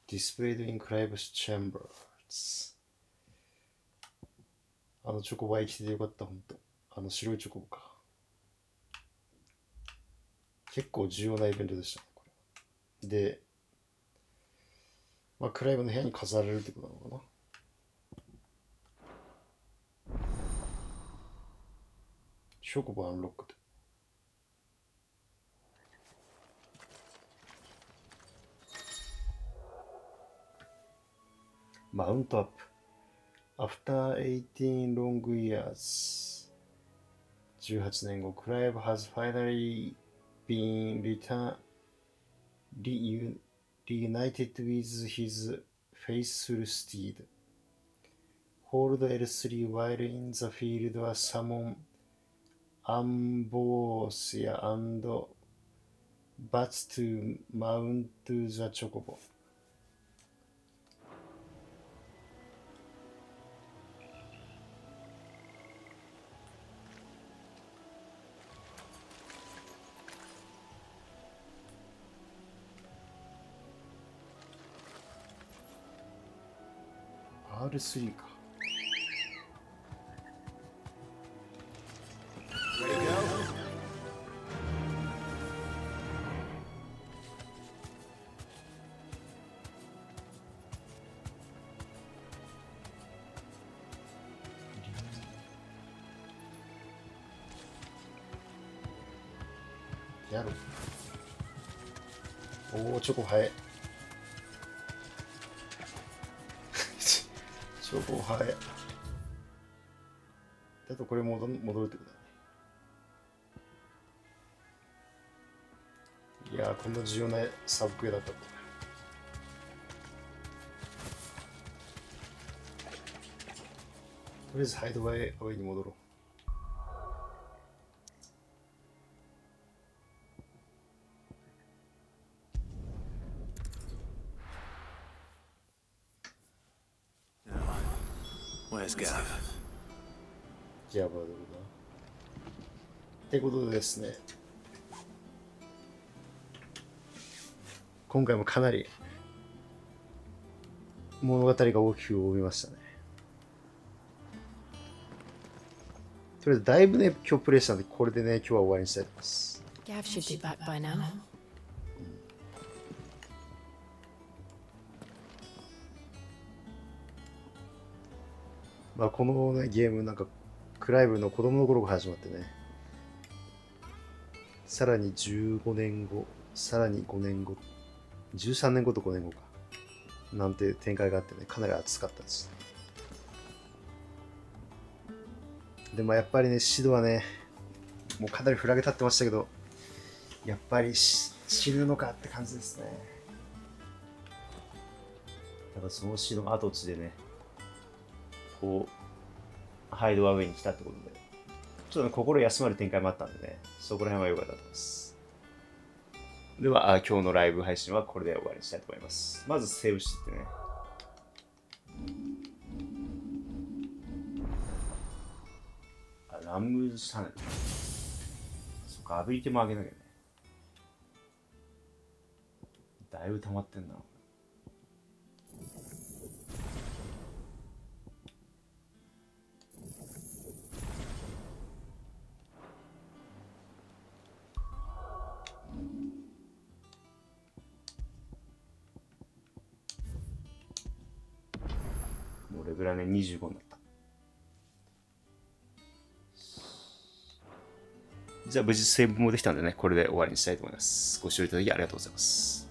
Displayed in Clive's chambers. あのチョコバ生きててよかった、ほんと。あの白いチョコボか。結構重要なイベントでしたね、これ。で、まあ、クライブの部屋に飾られるってことなのかな。チョコボアンロックで。マウントアップ。After 18 long years, 18年後、Clive has finally been reunited with his faithful steed. Hold L3 while in the field or summon Ambrosia and Bats to mount the chocobo. R3 か。やろ。おお、チョコ早い。チョコ早い。あとこれ戻るってことだね。いやー、こんな重要なサブクエだったと。とりあえずハイドバイアウェイに戻ろう。Where's Gav? ギャバどこだってことでですね、今回もかなり物語が大きく動きましたね。とりあえずだいぶね、今日プレイしたんで、これでね、今日は終わりにしたいと思います。Gav should be back by now. まあこの、ね、ゲームなんかクライブの子供の頃が始まってね、さらに15年後、さらに5年後、13年後と5年後かなんて展開があってね、かなり熱かったです。でもやっぱりね、シドはね、もうかなりフラグ立ってましたけど、やっぱり死ぬのかって感じですね。ただそのシドの跡地でね、こうハイドアウェイに来たってことで、ちょっと、ね、心休まる展開もあったんでね、そこら辺は良かったと思います。では今日のライブ配信はこれで終わりにしたいと思います。まずセーブしてね、ラムズシャネル、そっか、アビリティも上げなきゃね。だいぶ溜まってんな。もうレベルはね、25になった。じゃあ無事セーブもできたんでね、これで終わりにしたいと思います。ご視聴いただきありがとうございます。